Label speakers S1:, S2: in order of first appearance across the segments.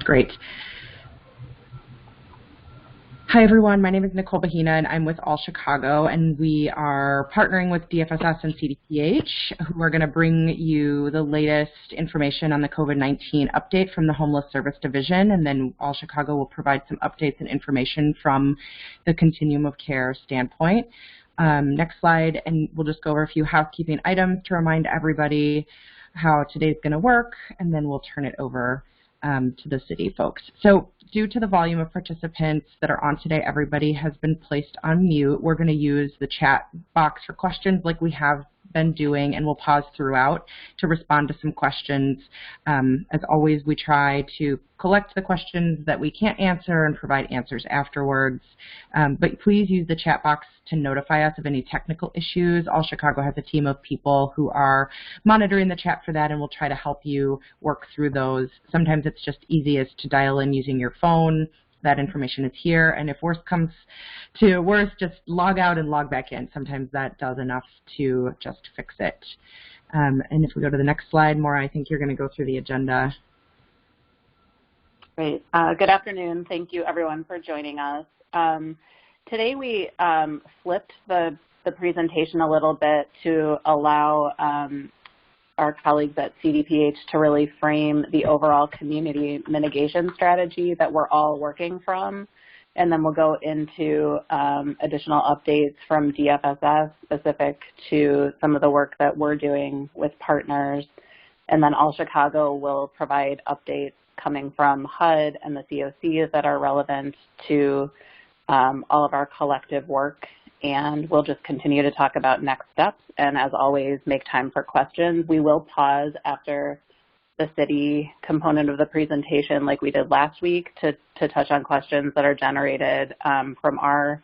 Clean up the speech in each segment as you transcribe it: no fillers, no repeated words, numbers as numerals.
S1: Great. Hi, everyone. My name is Nicole Bahina, and I'm with All Chicago, and we are partnering with DFSS and CDPH, who are going to bring you the latest information on the COVID-19 update from the Homeless Service Division, and then All Chicago will provide some updates and information from the continuum of care standpoint. Next slide, and we'll just go over a few housekeeping items to remind everybody how today's going to work, and then we'll turn it over to the city folks. So due to the volume of participants that are on today, everybody has been placed on mute. We're going to use the chat box for questions like we have been doing, and we'll pause throughout to respond to some questions. As always, we try to collect the questions that we can't answer and provide answers afterwards. But please use the chat box to notify us of any technical issues. All Chicago has a team of people who are monitoring the chat for that, and we'll try to help you work through those. Sometimes it's just easiest to dial in using your phone. That information is here, and if worse comes to worse, just log out and log back in. Sometimes that does enough to just fix it. And if we go to the next slide, Maura, I think you're going to go through the agenda.
S2: Great. Good afternoon. Thank you, everyone, for joining us. Today we flipped the presentation a little bit to allow our colleagues at CDPH to really frame the overall community mitigation strategy that we're all working from. And then we'll go into additional updates from DFSS specific to some of the work that we're doing with partners. And then All Chicago will provide updates coming from HUD and the COCs that are relevant to all of our collective work. And we'll just continue to talk about next steps. And as always, make time for questions. We will pause after the city component of the presentation like we did last week to touch on questions that are generated from our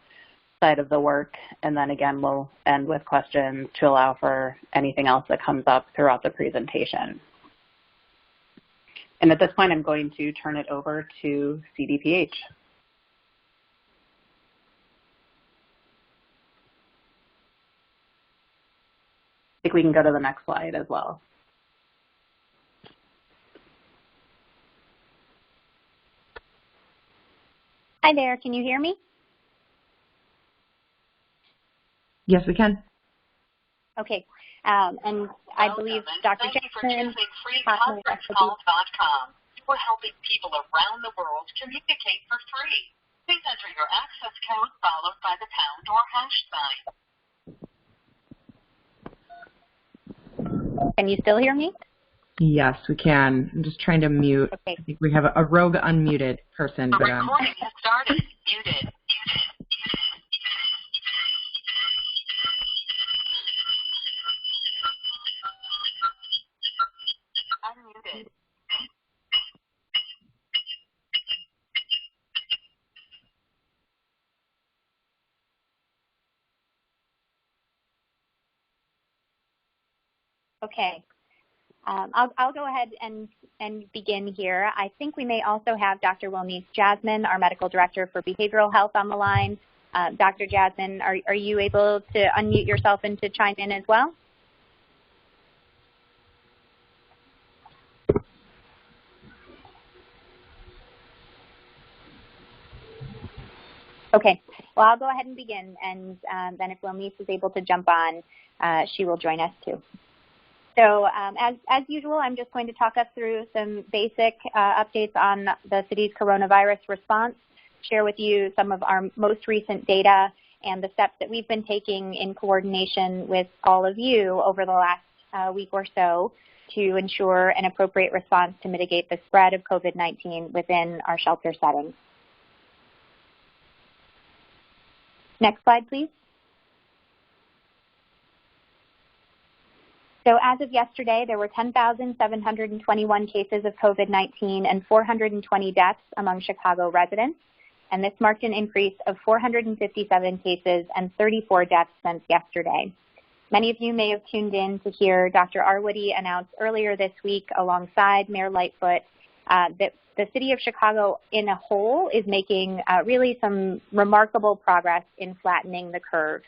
S2: side of the work. And then again, we'll end with questions to allow for anything else that comes up throughout the presentation. And at this point, I'm going to turn it over to CDPH. I think we can go to the next slide as well.
S3: Hi there, can you hear me?
S4: Yes, we can.
S3: Okay, and I believe Dr.
S5: Thank you for
S3: Jackson.
S5: choosing freeconferencecall.com. We're helping people around the world communicate for free. Please enter your access code followed by the pound or hash sign.
S3: Can you still hear me?
S1: Yes, we can. I'm just trying to mute.
S3: Okay.
S1: I think we have a rogue unmuted person.
S5: The
S1: But,
S5: recording has started. Muted. Unmuted.
S3: Okay. I'll go ahead and begin here. I think we may also have Dr. Wilnice Jasmine, our Medical Director for Behavioral Health, on the line. Dr. Jasmine, are you able to unmute yourself and to chime in as well? Okay, well, I'll go ahead and begin, and then if Wilnice is able to jump on, she will join us too. So as usual, I'm just going to talk us through some basic updates on the city's coronavirus response, share with you some of our most recent data and the steps that we've been taking in coordination with all of you over the last week or so to ensure an appropriate response to mitigate the spread of COVID-19 within our shelter settings. Next slide, please. So as of yesterday, there were 10,721 cases of COVID-19 and 420 deaths among Chicago residents. And this marked an increase of 457 cases and 34 deaths since yesterday. Many of you may have tuned in to hear Dr. Arwoody announce earlier this week alongside Mayor Lightfoot that the city of Chicago in a whole is making really some remarkable progress in flattening the curve.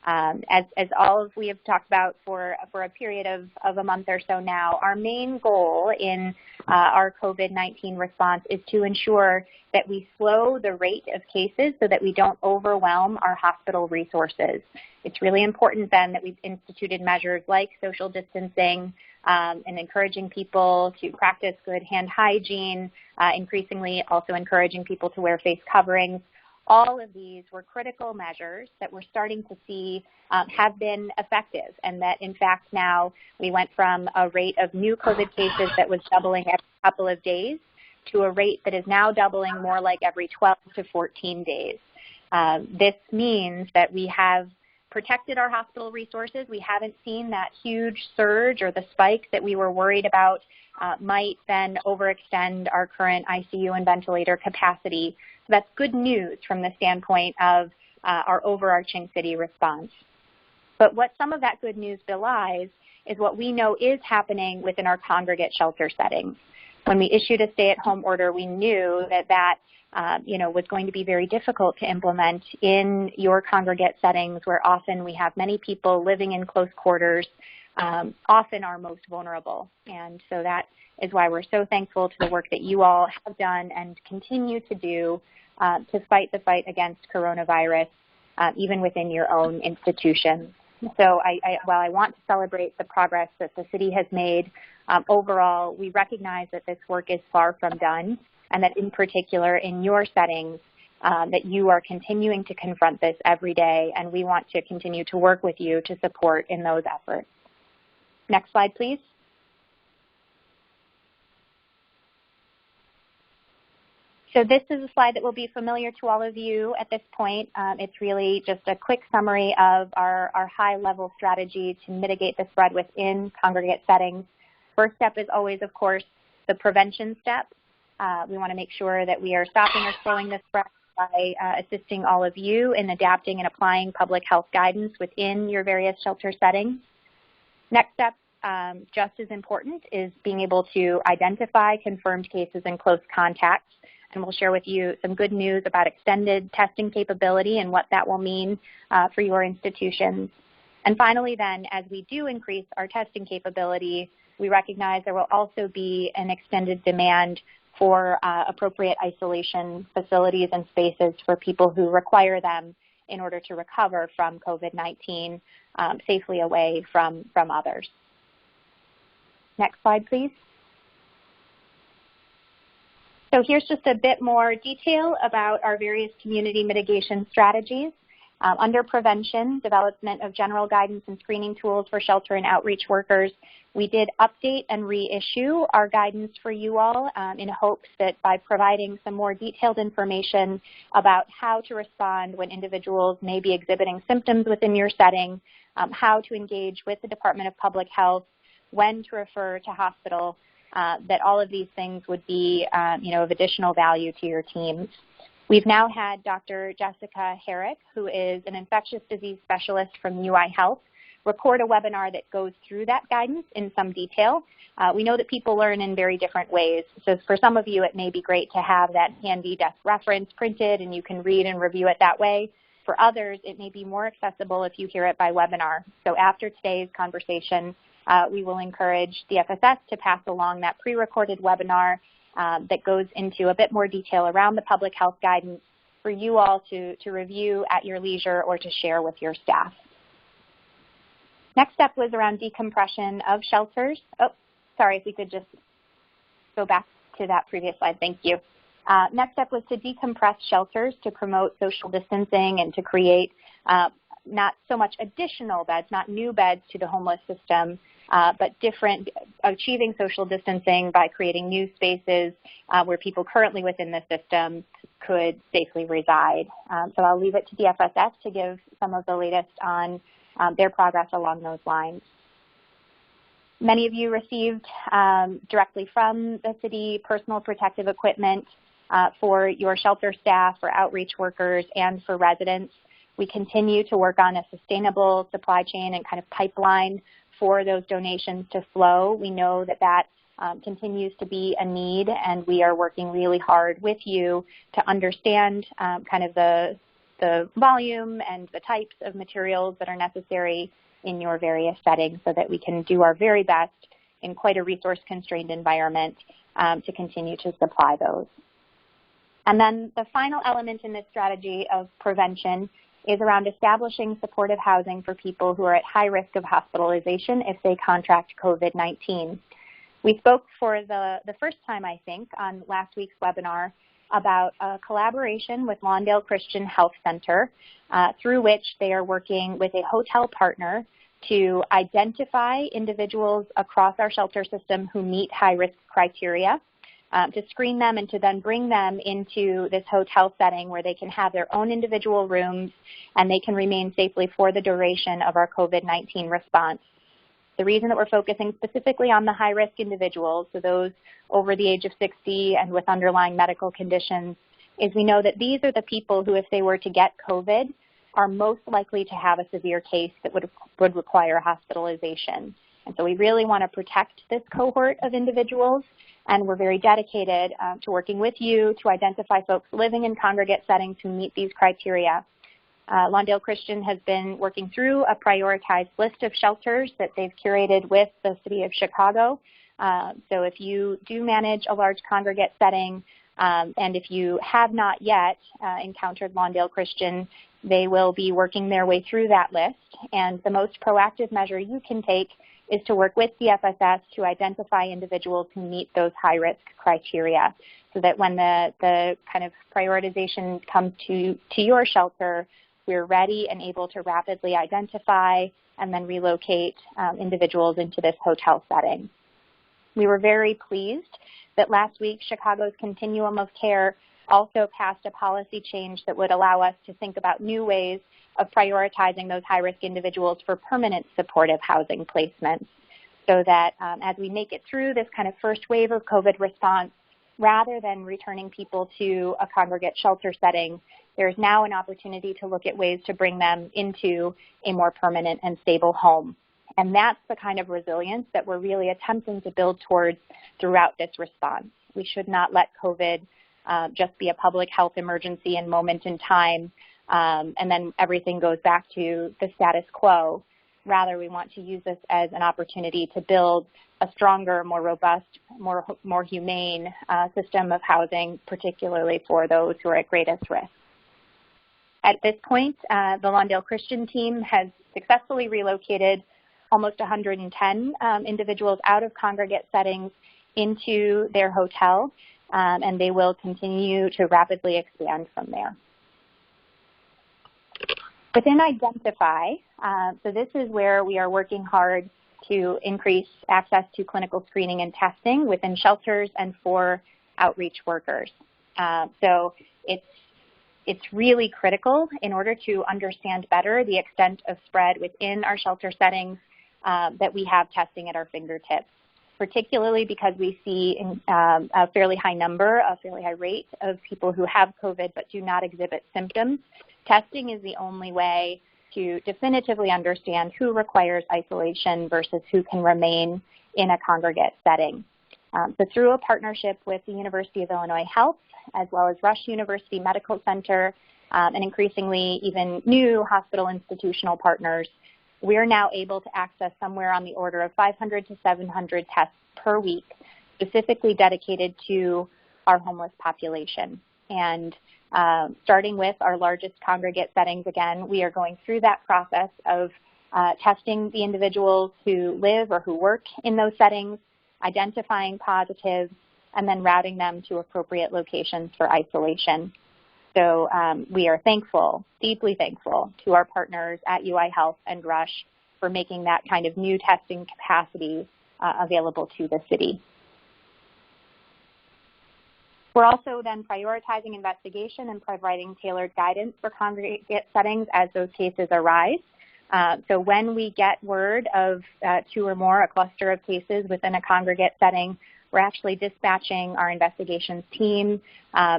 S3: As all of we have talked about for a period of a month or so now, our main goal in our COVID-19 response is to ensure that we slow the rate of cases so that we don't overwhelm our hospital resources. It's really important then that we've instituted measures like social distancing and encouraging people to practice good hand hygiene, increasingly also encouraging people to wear face coverings. All of these were critical measures that we're starting to see have been effective, and that in fact now we went from a rate of new COVID cases that was doubling every couple of days to a rate that is now doubling more like every 12 to 14 days. This means that we have protected our hospital resources. We haven't seen that huge surge or the spike that we were worried about might then overextend our current ICU and ventilator capacity. So that's good news from the standpoint of our overarching city response. But what some of that good news belies is what we know is happening within our congregate shelter settings. When we issued a stay-at-home order, we knew that was going to be very difficult to implement in your congregate settings where often we have many people living in close quarters, often are most vulnerable. And so that is why we're so thankful to the work that you all have done and continue to do to fight the fight against coronavirus, even within your own institutions. So while I want to celebrate the progress that the city has made, overall, we recognize that this work is far from done, and that in particular in your settings, that you are continuing to confront this every day, and we want to continue to work with you to support in those efforts. Next slide, please. So this is a slide that will be familiar to all of you at this point. It's really just a quick summary of our high-level strategy to mitigate the spread within congregate settings. First step is always, of course, the prevention step. We want to make sure that we are stopping or slowing the spread by assisting all of you in adapting and applying public health guidance within your various shelter settings. Next step, just as important, is being able to identify confirmed cases and close contacts. And we'll share with you some good news about extended testing capability and what that will mean for your institutions. And finally then, as we do increase our testing capability, we recognize there will also be an extended demand for appropriate isolation facilities and spaces for people who require them in order to recover from COVID-19 safely away from others. Next slide, please. So here's just a bit more detail about our various community mitigation strategies. Under prevention, development of general guidance and screening tools for shelter and outreach workers, we did update and reissue our guidance for you all in hopes that by providing some more detailed information about how to respond when individuals may be exhibiting symptoms within your setting, how to engage with the Department of Public Health, when to refer to hospital, that all of these things would be of additional value to your teams. We've now had Dr. Jessica Herrick, who is an infectious disease specialist from UI Health, record a webinar that goes through that guidance in some detail. We know that people learn in very different ways. So for some of you, it may be great to have that handy desk reference printed and you can read and review it that way. For others, it may be more accessible if you hear it by webinar. So after today's conversation, we will encourage DFSS to pass along that pre-recorded webinar that goes into a bit more detail around the public health guidance for you all to review at your leisure or to share with your staff. Next step was around decompression of shelters. Oh, sorry, if we could just go back to that previous slide. Thank you. Next step was to decompress shelters to promote social distancing and to create not so much additional beds, not new beds to the homeless system, but achieving social distancing by creating new spaces where people currently within the system could safely reside. So I'll leave it to DFSS to give some of the latest on their progress along those lines. Many of you received directly from the city personal protective equipment for your shelter staff, for outreach workers, and for residents. We continue to work on a sustainable supply chain and kind of pipeline for those donations to flow. We know that continues to be a need, and we are working really hard with you to understand kind of the the volume and the types of materials that are necessary in your various settings so that we can do our very best in quite a resource-constrained environment to continue to supply those. And then the final element in this strategy of prevention is around establishing supportive housing for people who are at high risk of hospitalization if they contract COVID-19. We spoke for the first time, I think, on last week's webinar about a collaboration with Lawndale Christian Health Center through which they are working with a hotel partner to identify individuals across our shelter system who meet high-risk criteria, to screen them and to then bring them into this hotel setting where they can have their own individual rooms and they can remain safely for the duration of our COVID-19 response. The reason that we're focusing specifically on the high-risk individuals, so those over the age of 60 and with underlying medical conditions, is we know that these are the people who, if they were to get COVID, are most likely to have a severe case that would require hospitalization. And so we really want to protect this cohort of individuals, and we're very dedicated to working with you to identify folks living in congregate settings who meet these criteria. Lawndale Christian has been working through a prioritized list of shelters that they've curated with the City of Chicago. So if you do manage a large congregate setting, and if you have not yet encountered Lawndale Christian, they will be working their way through that list. And the most proactive measure you can take is to work with DFSS to identify individuals who meet those high-risk criteria so that when the kind of prioritization comes to your shelter, we're ready and able to rapidly identify and then relocate individuals into this hotel setting. We were very pleased that last week Chicago's Continuum of Care also passed a policy change that would allow us to think about new ways of prioritizing those high-risk individuals for permanent supportive housing placements so that as we make it through this kind of first wave of COVID response, rather than returning people to a congregate shelter setting, there's now an opportunity to look at ways to bring them into a more permanent and stable home. And that's the kind of resilience that we're really attempting to build towards throughout this response. We should not let COVID just be a public health emergency and moment in time, and then everything goes back to the status quo. Rather, we want to use this as an opportunity to build a stronger, more robust, more humane system of housing, particularly for those who are at greatest risk. At this point, the Lawndale Christian team has successfully relocated almost 110 individuals out of congregate settings into their hotel, and they will continue to rapidly expand from there. Within Identify, so this is where we are working hard to increase access to clinical screening and testing within shelters and for outreach workers. So it's really critical in order to understand better the extent of spread within our shelter settings that we have testing at our fingertips, particularly because we see a fairly high rate of people who have COVID but do not exhibit symptoms. Testing is the only way to definitively understand who requires isolation versus who can remain in a congregate setting. So through a partnership with the University of Illinois Health, as well as Rush University Medical Center, and increasingly even new hospital institutional partners, we're now able to access somewhere on the order of 500 to 700 tests per week, specifically dedicated to our homeless population. And starting with our largest congregate settings, again, we are going through that process of testing the individuals who live or who work in those settings, identifying positives, and then routing them to appropriate locations for isolation. So we are thankful, deeply thankful, to our partners at UI Health and Rush for making that kind of new testing capacity available to the city. We're also then prioritizing investigation and providing tailored guidance for congregate settings as those cases arise. So when we get word of two or more, a cluster of cases within a congregate setting, we're actually dispatching our investigations team.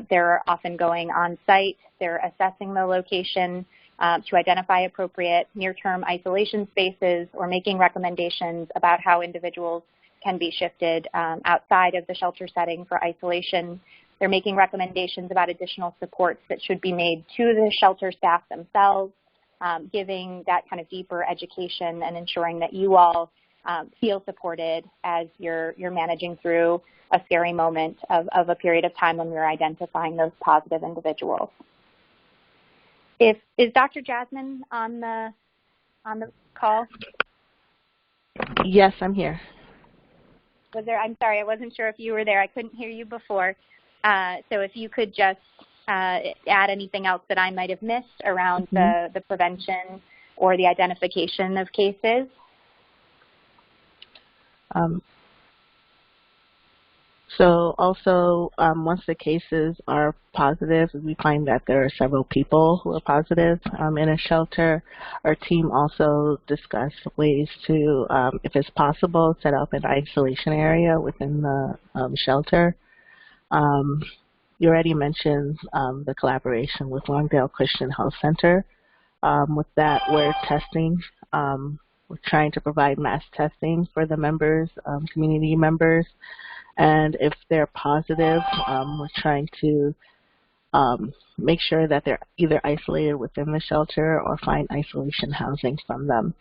S3: They're often going on site. They're assessing the location to identify appropriate near-term isolation spaces or making recommendations about how individuals can be shifted outside of the shelter setting for isolation. They're making recommendations about additional supports that should be made to the shelter staff themselves, giving that kind of deeper education and ensuring that you all feel supported as you're managing through a scary moment of a period of time when we're identifying those positive individuals. Is Dr. Jasmine on the call?
S6: Yes, I'm here.
S3: I'm sorry, I wasn't sure if you were there. I couldn't hear you before. So if you could just add anything else that I might have missed around the prevention or the identification of cases.
S6: So also, once the cases are positive, we find that there are several people who are positive in a shelter. Our team also discussed ways to, if it's possible, set up an isolation area within the shelter. You already mentioned the collaboration with Lawndale Christian Health Center. With that, we're testing. We're trying to provide mass testing for the members, community members. And if they're positive, we're trying to make sure that they're either isolated within the shelter or find isolation housing from them,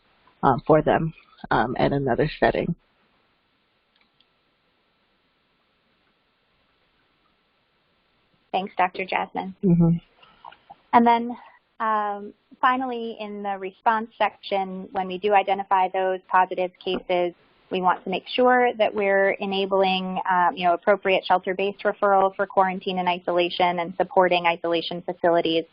S6: for them at another setting.
S3: Thanks, Dr. Jasmine. And then finally, in the response section, when we do identify those positive cases, we want to make sure that we're enabling appropriate shelter-based referral for quarantine and isolation and supporting isolation facilities.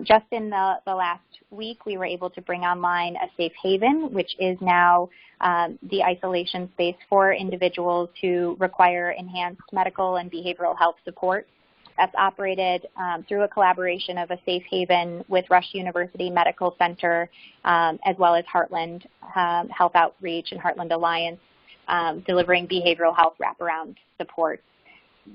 S3: Just in the last week, we were able to bring online a safe haven, which is now the isolation space for individuals who require enhanced medical and behavioral health support. That's operated through a collaboration of a safe haven with Rush University Medical Center, as well as Heartland Health Outreach and Heartland Alliance, delivering behavioral health wraparound support.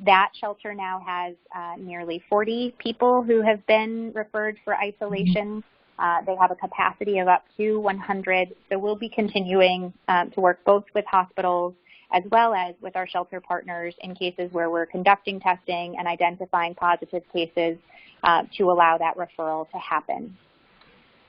S3: That shelter now has nearly 40 people who have been referred for isolation. They have a capacity of up to 100, so we'll be continuing to work both with hospitals as well as with our shelter partners in cases where we're conducting testing and identifying positive cases to allow that referral to happen.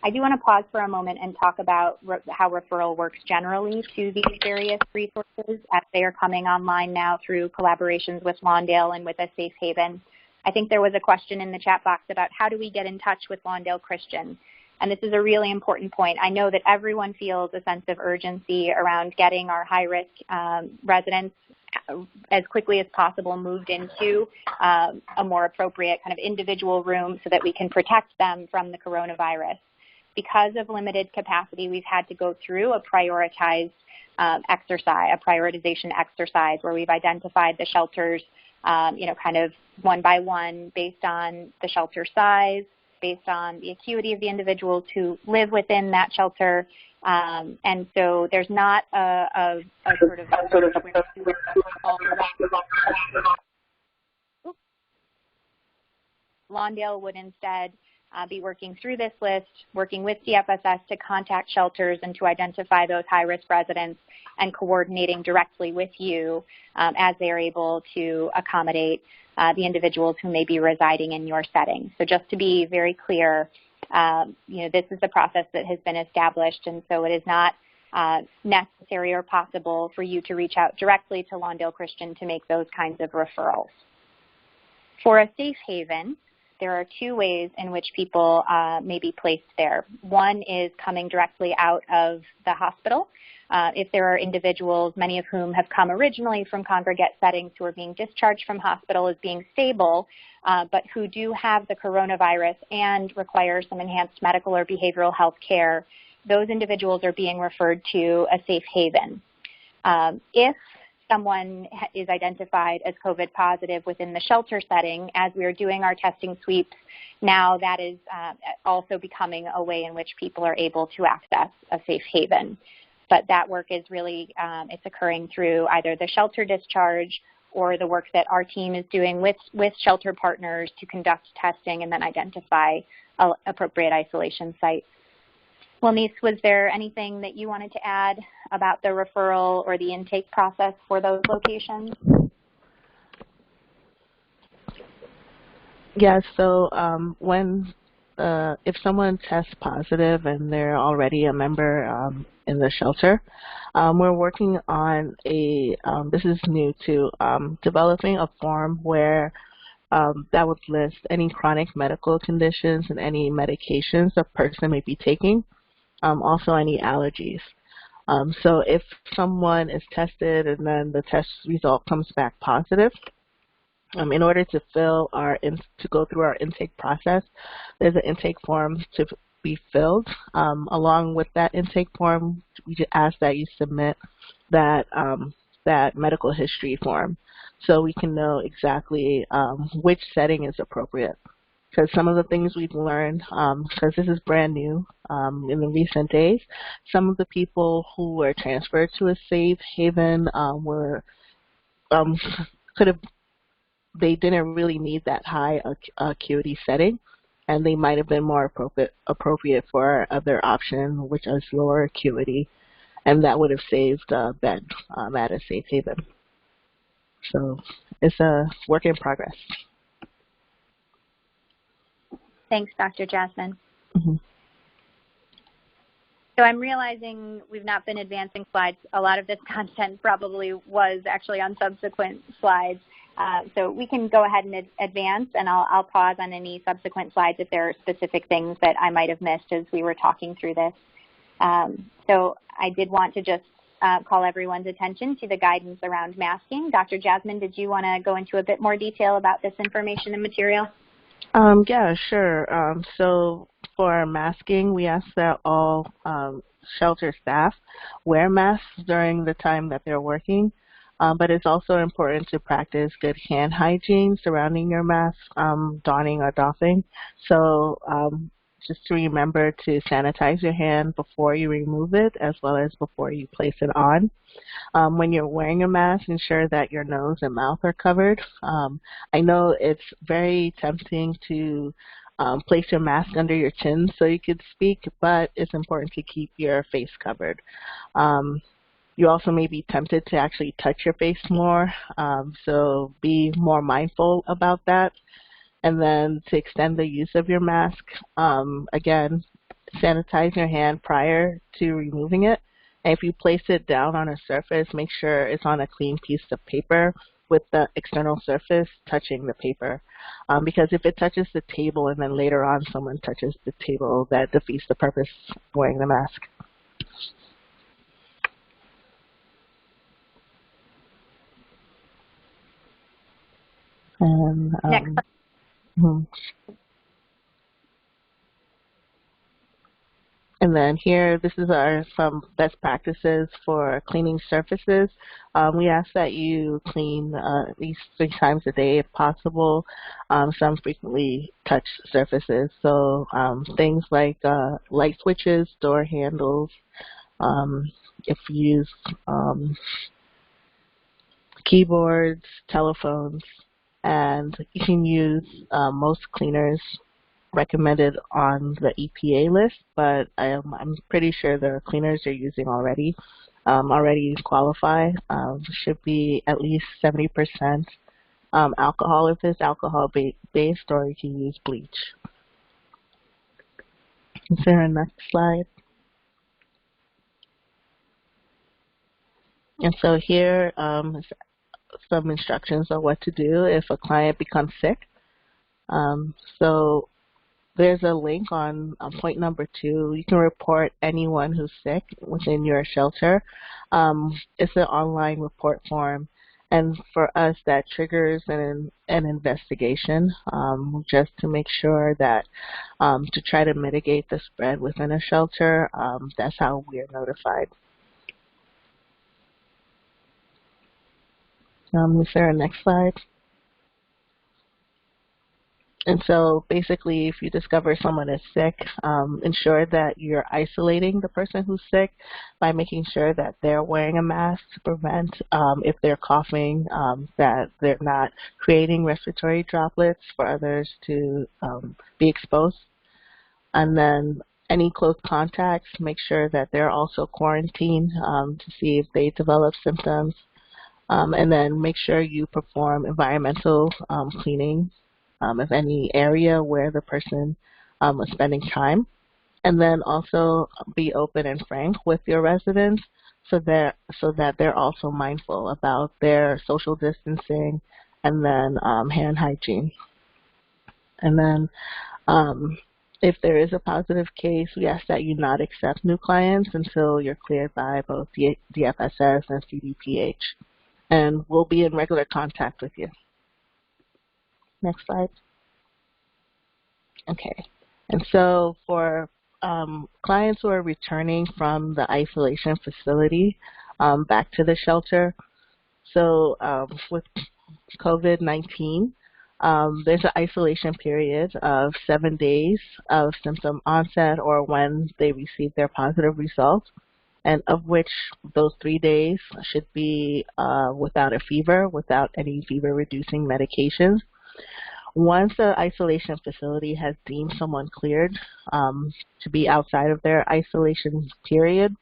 S3: I do want to pause for a moment and talk about how referral works generally to these various resources as they are coming online now through collaborations with Lawndale and with a safe haven. I think there was a question in the chat box about how do we get in touch with Lawndale Christian. And this is a really important point. I know that everyone feels a sense of urgency around getting our high-risk residents as quickly as possible moved into a more appropriate kind of individual room so that we can protect them from the coronavirus. Because of limited capacity, we've had to go through a prioritized exercise, a prioritization exercise where we've identified the shelters, kind of one by one based on the shelter size, based on the acuity of the individuals who live within that shelter. And so there's not a sort of Lawndale would instead be working through this list, working with DFSS to contact shelters and to identify those high-risk residents and coordinating directly with you as they are able to accommodate the individuals who may be residing in your setting. So just to be very clear, this is the process that has been established, and so it is not necessary or possible for you to reach out directly to Lawndale Christian to make those kinds of referrals. For a safe haven, there are two ways in which people may be placed there. One is coming directly out of the hospital. If there are individuals, many of whom have come originally from congregate settings who are being discharged from hospital as being stable, but who do have the coronavirus and require some enhanced medical or behavioral health care, those individuals are being referred to a safe haven. If someone is identified as COVID positive within the shelter setting, as we are doing our testing sweeps, now that is also becoming a way in which people are able to access a safe haven. But that work is really, it's occurring through either the shelter discharge or the work that our team is doing with shelter partners to conduct testing and then identify appropriate isolation sites. Wellnice, was there anything that you wanted to add about the referral or the intake process for those locations?
S6: Yeah, so if someone tests positive and they're already a member in the shelter, we're working on this is new too, developing a form where that would list any chronic medical conditions and any medications a person may be taking, also any allergies. So if someone is tested and then the test result comes back positive, in order to go through our intake process, there's an intake form to be filled. Along with that intake form, we just ask that you submit that medical history form, so we can know exactly which setting is appropriate. Because some of the things we've learned, because this is brand new in the recent days, some of the people who were transferred to a safe haven they didn't really need that high acuity setting, and they might have been more appropriate for our other option, which is lower acuity, and that would have saved a bed at a safe haven. So it's a work in progress.
S3: Thanks, Dr. Jasmine.
S6: Mm-hmm.
S3: So I'm realizing we've not been advancing slides. A lot of this content probably was actually on subsequent slides. So we can go ahead and advance, and I'll pause on any subsequent slides if there are specific things that I might have missed as we were talking through this. So I did want to just call everyone's attention to the guidance around masking. Dr. Jasmine, did you want to go into a bit more detail about this information and material?
S6: Yeah, sure. So for masking, we ask that all shelter staff wear masks during the time that they're working. But it's also important to practice good hand hygiene surrounding your mask, donning or doffing. So just to remember to sanitize your hand before you remove it, as well as before you place it on. When you're wearing a mask, ensure that your nose and mouth are covered. I know it's very tempting to place your mask under your chin so you could speak, but it's important to keep your face covered. You also may be tempted to actually touch your face more, so be more mindful about that. And then to extend the use of your mask, again, sanitize your hand prior to removing it. And if you place it down on a surface, make sure it's on a clean piece of paper with the external surface touching the paper. Because if it touches the table and then later on someone touches the table, that defeats the purpose of wearing the mask. And,
S3: Next.
S6: And then here, this is some best practices for cleaning surfaces. We ask that you clean at least 3 times a day if possible. Some frequently touch surfaces, so things like light switches, door handles, if you use keyboards, telephones, and you can use most cleaners recommended on the EPA list, but I'm pretty sure the cleaners you're using already qualify. Should be at least 70% alcohol if it's alcohol-based, or you can use bleach. Is there a next slide? And so here some instructions on what to do if a client becomes sick. So there's a link on point number 2. You can report anyone who's sick within your shelter. It's an online report form, and for us that triggers an investigation just to make sure that to try to mitigate the spread within a shelter. That's how we're notified. Is there a next slide? And so basically, if you discover someone is sick, ensure that you're isolating the person who's sick by making sure that they're wearing a mask to prevent, if they're coughing, that they're not creating respiratory droplets for others to be exposed. And then any close contacts, make sure that they're also quarantined to see if they develop symptoms. And then make sure you perform environmental cleaning if any, area where the person was spending time. And then also be open and frank with your residents so that they're also mindful about their social distancing and then hand hygiene. And then if there is a positive case, we ask that you not accept new clients until you're cleared by both DFSS and CDPH. And we'll be in regular contact with you. Next slide. Okay. And so for clients who are returning from the isolation facility back to the shelter, so with COVID-19, there's an isolation period of 7 days of symptom onset or when they receive their positive results, and of which those 3 days should be without a fever, without any fever-reducing medications. Once the isolation facility has deemed someone cleared to be outside of their isolation period,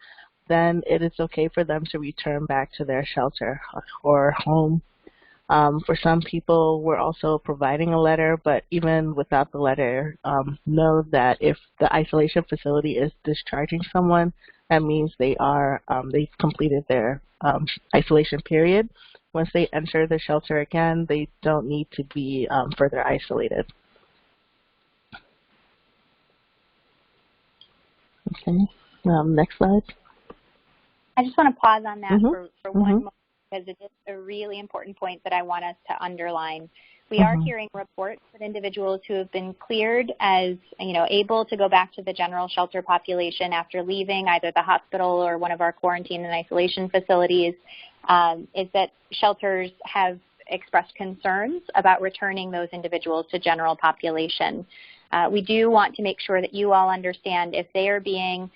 S6: then it is okay for them to return back to their shelter or home. For some people, we're also providing a letter, but even without the letter, know that if the isolation facility is discharging someone, that means they've completed their isolation period. Once they enter the shelter again, they don't need to be further isolated. Okay, next slide.
S3: I just want to pause on that for one moment, because it is a really important point that I want us to underline. We are hearing reports that individuals who have been cleared as, able to go back to the general shelter population after leaving either the hospital or one of our quarantine and isolation facilities, is that shelters have expressed concerns about returning those individuals to general population. We do want to make sure that you all understand if they are being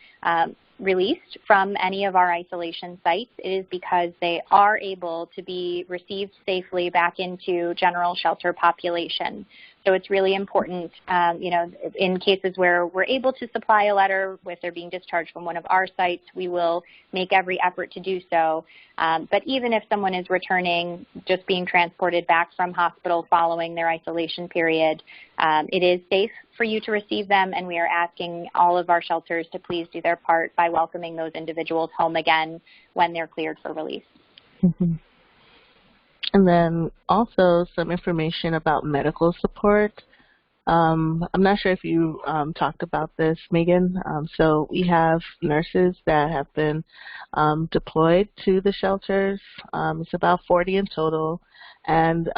S3: released from any of our isolation sites, it is because they are able to be received safely back into general shelter population. So it's really important, in cases where we're able to supply a letter if they're being discharged from one of our sites, we will make every effort to do so. But even if someone is returning, just being transported back from hospital following their isolation period, it is safe for you to receive them, and we are asking all of our shelters to please do their part by welcoming those individuals home again when they're cleared for release.
S6: And then also some information about medical support. I'm not sure if you talked about this, Megan. So we have nurses that have been deployed to the shelters. It's about 40 in total. And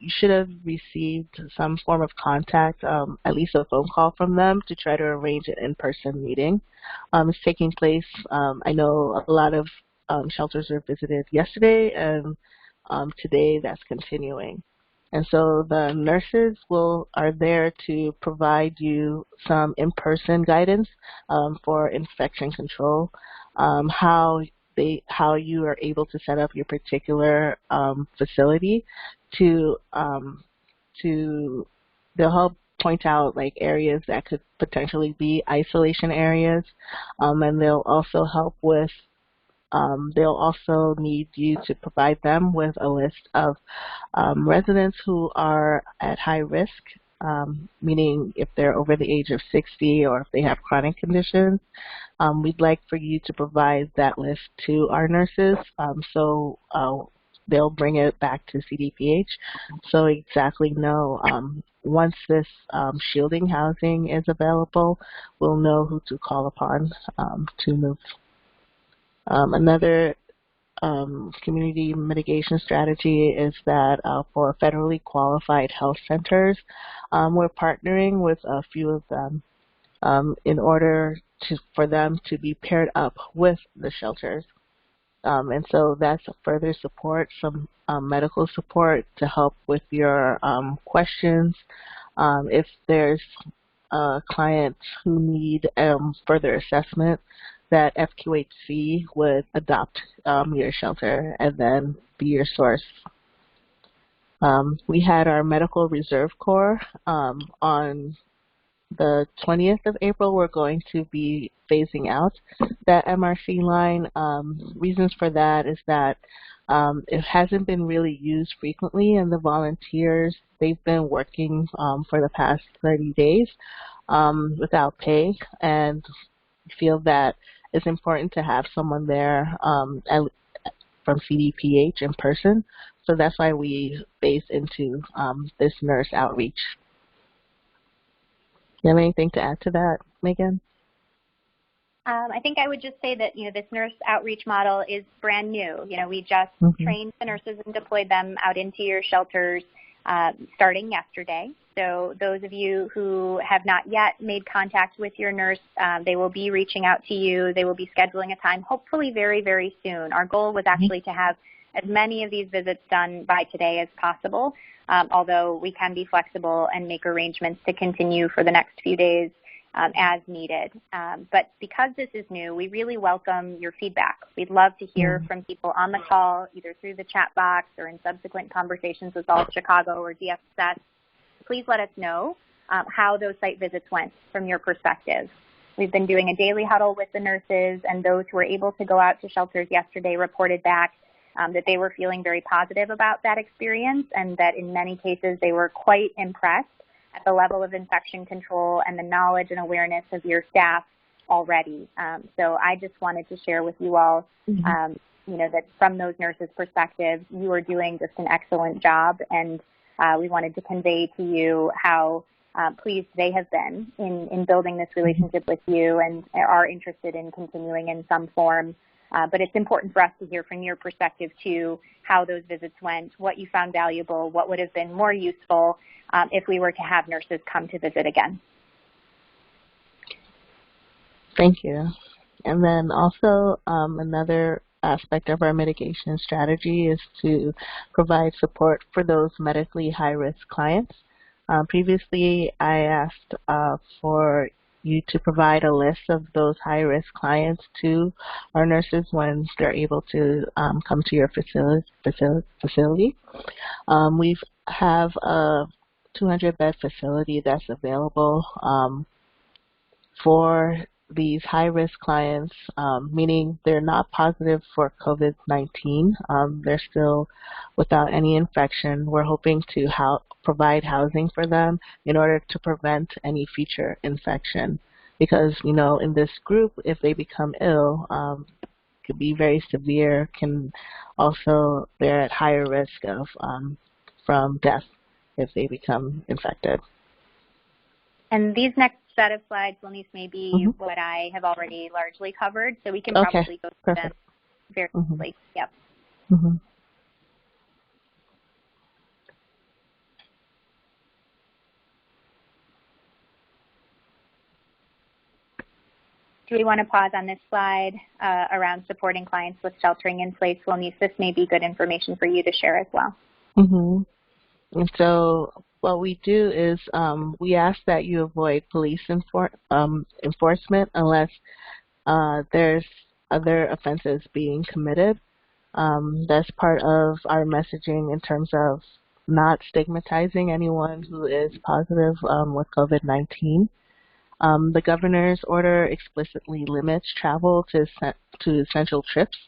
S6: you should have received some form of contact, at least a phone call from them to try to arrange an in-person meeting. It's taking place. I know a lot of shelters were visited yesterday, and today that's continuing. And so the nurses are there to provide you some in-person guidance for infection control, how you are able to set up your particular facility they'll help point out like areas that could potentially be isolation areas, and they'll also help with they'll also need you to provide them with a list of residents who are at high risk, meaning if they're over the age of 60 or if they have chronic conditions. We'd like for you to provide that list to our nurses so they'll bring it back to CDPH so exactly know once this shielding housing is available, we'll know who to call upon to move. Another community mitigation strategy is that for federally qualified health centers, we're partnering with a few of them in order for them to be paired up with the shelters. And so that's further support, some medical support to help with your questions. If there's clients who need further assessment, that FQHC would adopt your shelter and then be your source. We had our Medical Reserve Corps on the 20th of April. We're going to be phasing out that MRC line. Reasons for that is that It hasn't been really used frequently, and the volunteers, they've been working for the past 30 days without pay, and feel that it's important to have someone there from CDPH in person. So that's why we base into this nurse outreach. Do you have anything to add to that, Megan?
S3: I think I would just say that, this nurse outreach model is brand new. We just trained the nurses and deployed them out into your shelters starting yesterday. So those of you who have not yet made contact with your nurse, they will be reaching out to you. They will be scheduling a time, hopefully very, very soon. Our goal was actually to have as many of these visits done by today as possible, although we can be flexible and make arrangements to continue for the next few days as needed. But because this is new, we really welcome your feedback. We'd love to hear from people on the call, either through the chat box or in subsequent conversations with All Chicago or DFSS. Please let us know how those site visits went from your perspective. We've been doing a daily huddle with the nurses, and those who were able to go out to shelters yesterday reported back that they were feeling very positive about that experience, and that in many cases they were quite impressed at the level of infection control and the knowledge and awareness of your staff already. So I just wanted to share with you all, that from those nurses' perspectives, you are doing just an excellent job, and we wanted to convey to you how pleased they have been in building this relationship with you and are interested in continuing in some form. But it's important for us to hear from your perspective, too, how those visits went, what you found valuable, what would have been more useful if we were to have nurses come to visit again.
S6: Thank you. And then also another aspect of our mitigation strategy is to provide support for those medically high-risk clients. Previously, I asked for you to provide a list of those high-risk clients to our nurses when they're able to come to your facility. We have a 200-bed facility that's available for these high-risk clients, meaning they're not positive for COVID-19. They're still without any infection. We're hoping to provide housing for them in order to prevent any future infection. Because, in this group, if they become ill, could be very severe, they're at higher risk of from death if they become infected.
S3: And these next set of slides, Wilnice, may be what I have already largely covered, so we can probably go through them very quickly. Yep. Do we want to pause on this slide around supporting clients with sheltering in place? Wilnice, this may be good information for you to share as well.
S6: And so what we do is we ask that you avoid police enforcement unless there's other offenses being committed. That's part of our messaging in terms of not stigmatizing anyone who is positive with COVID-19. The governor's order explicitly limits travel to essential trips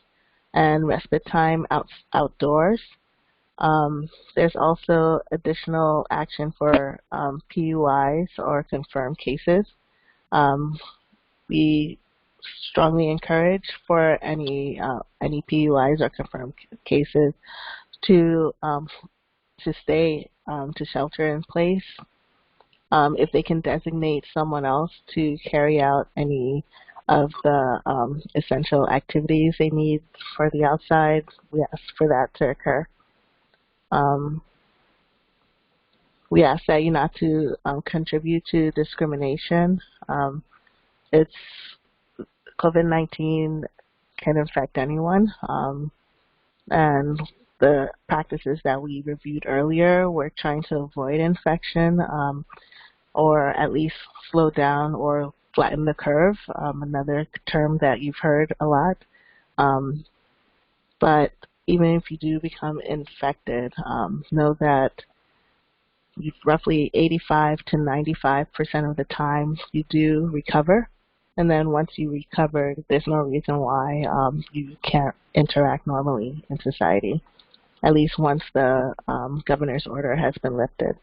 S6: and respite time outdoors. There's also additional action for PUIs or confirmed cases. We strongly encourage for any PUIs or confirmed cases to stay to shelter in place. If they can designate someone else to carry out any of the essential activities they need for the outside, we ask for that to occur. We ask that you not to contribute to discrimination. It's COVID-19 can infect anyone, and the practices that we reviewed earlier, we're trying to avoid infection or at least slow down or flatten the curve, another term that you've heard a lot. But even if you do become infected, know that roughly 85 to 95% of the time you do recover, And then once you recovered, there's no reason why you can't interact normally in society, at least once the governor's order has been lifted.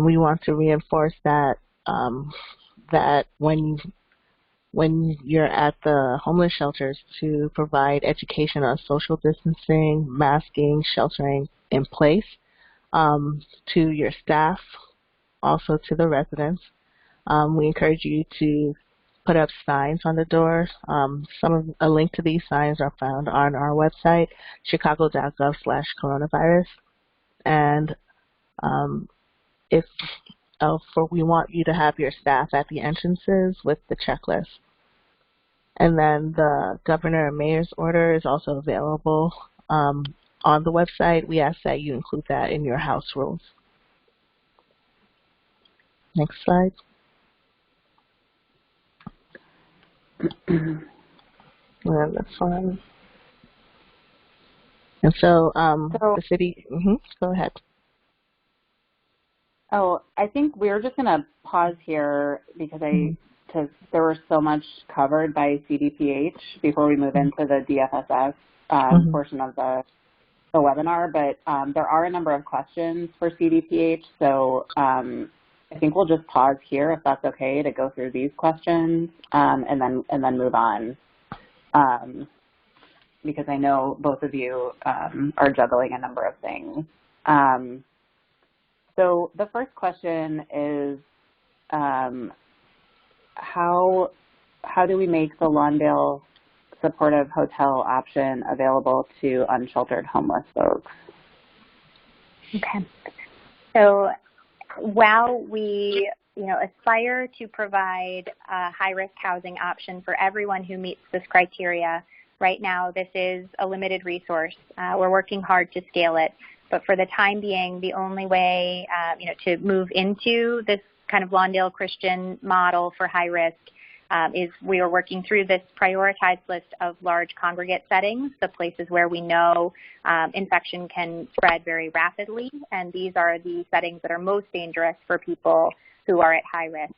S6: We want to reinforce that that when you're at the homeless shelters, to provide education on social distancing, masking, sheltering in place to your staff, also to the residents. We encourage you to put up signs on the door. A link to these signs are found on our website, chicago.gov/coronavirus. And we want you to have your staff at the entrances with the checklist. And then the governor and mayor's order is also available on the website. We ask that you include that in your house rules. Next slide. And this one. And so the city, go ahead.
S2: Oh, I think we're just going to pause here because there was so much covered by CDPH before we move into the DFSS portion of the webinar. But there are a number of questions for CDPH, so I think we'll just pause here if that's okay to go through these questions and then move on, because I know both of you are juggling a number of things. So the first question is, how do we make the Lawndale supportive hotel option available to unsheltered homeless folks?
S3: Okay. So while we aspire to provide a high-risk housing option for everyone who meets this criteria, right now this is a limited resource. We're working hard to scale it. But for the time being, the only way, to move into this kind of Lawndale Christian model for high risk is we are working through this prioritized list of large congregate settings, the places where we know infection can spread very rapidly, and these are the settings that are most dangerous for people who are at high risk.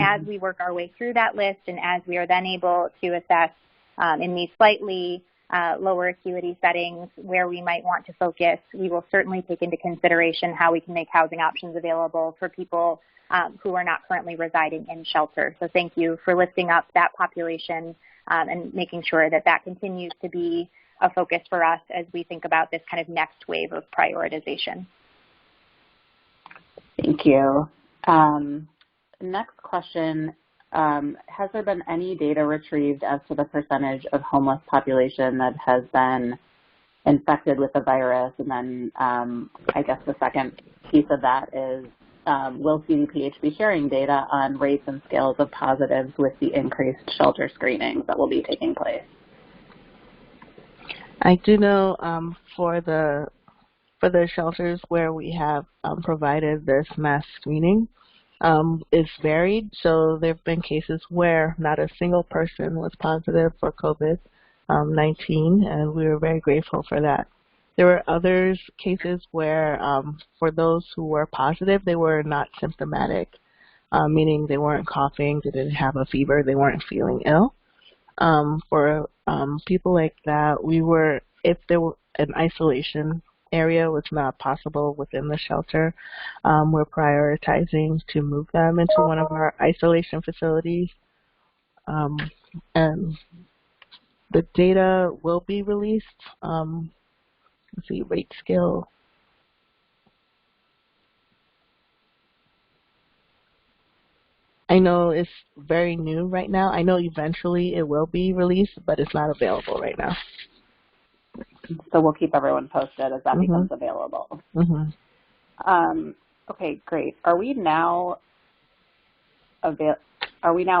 S3: As we work our way through that list and as we are then able to assess in these slightly lower acuity settings where we might want to focus, we will certainly take into consideration how we can make housing options available for people who are not currently residing in shelter. So thank you for lifting up that population and making sure that that continues to be a focus for us as we think about this kind of next wave of prioritization.
S2: Thank you. Next question. Has there been any data retrieved as to the percentage of homeless population that has been infected with the virus? And then I guess the second piece of that is, will CDPH be sharing data on rates and scales of positives with the increased shelter screenings that will be taking place?
S6: I do know for the shelters where we have provided this mass screening, it's varied. So there have been cases where not a single person was positive for COVID-19, and we were very grateful for that. There were other cases where for those who were positive, they were not symptomatic, meaning they weren't coughing, they didn't have a fever, they weren't feeling ill. For people like that, if there were an isolation area was not possible within the shelter, we're prioritizing to move them into one of our isolation facilities. And the data will be released. Let's see, rate scale. I know it's very new right now. I know eventually it will be released, but it's not available right now.
S2: So we'll keep everyone posted as that becomes available. Okay, great. Are we now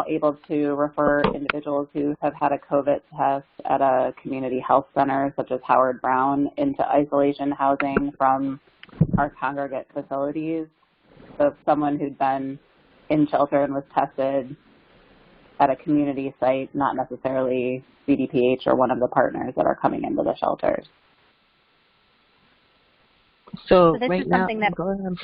S2: able to refer individuals who have had a COVID test at a community health center, such as Howard Brown, into isolation housing from our congregate facilities? So if someone who'd been in shelter and was tested at a community site, not necessarily CDPH or one of the partners that are coming into the shelters.
S6: So
S3: this
S6: right
S3: is
S6: now,
S3: something that
S6: go ahead.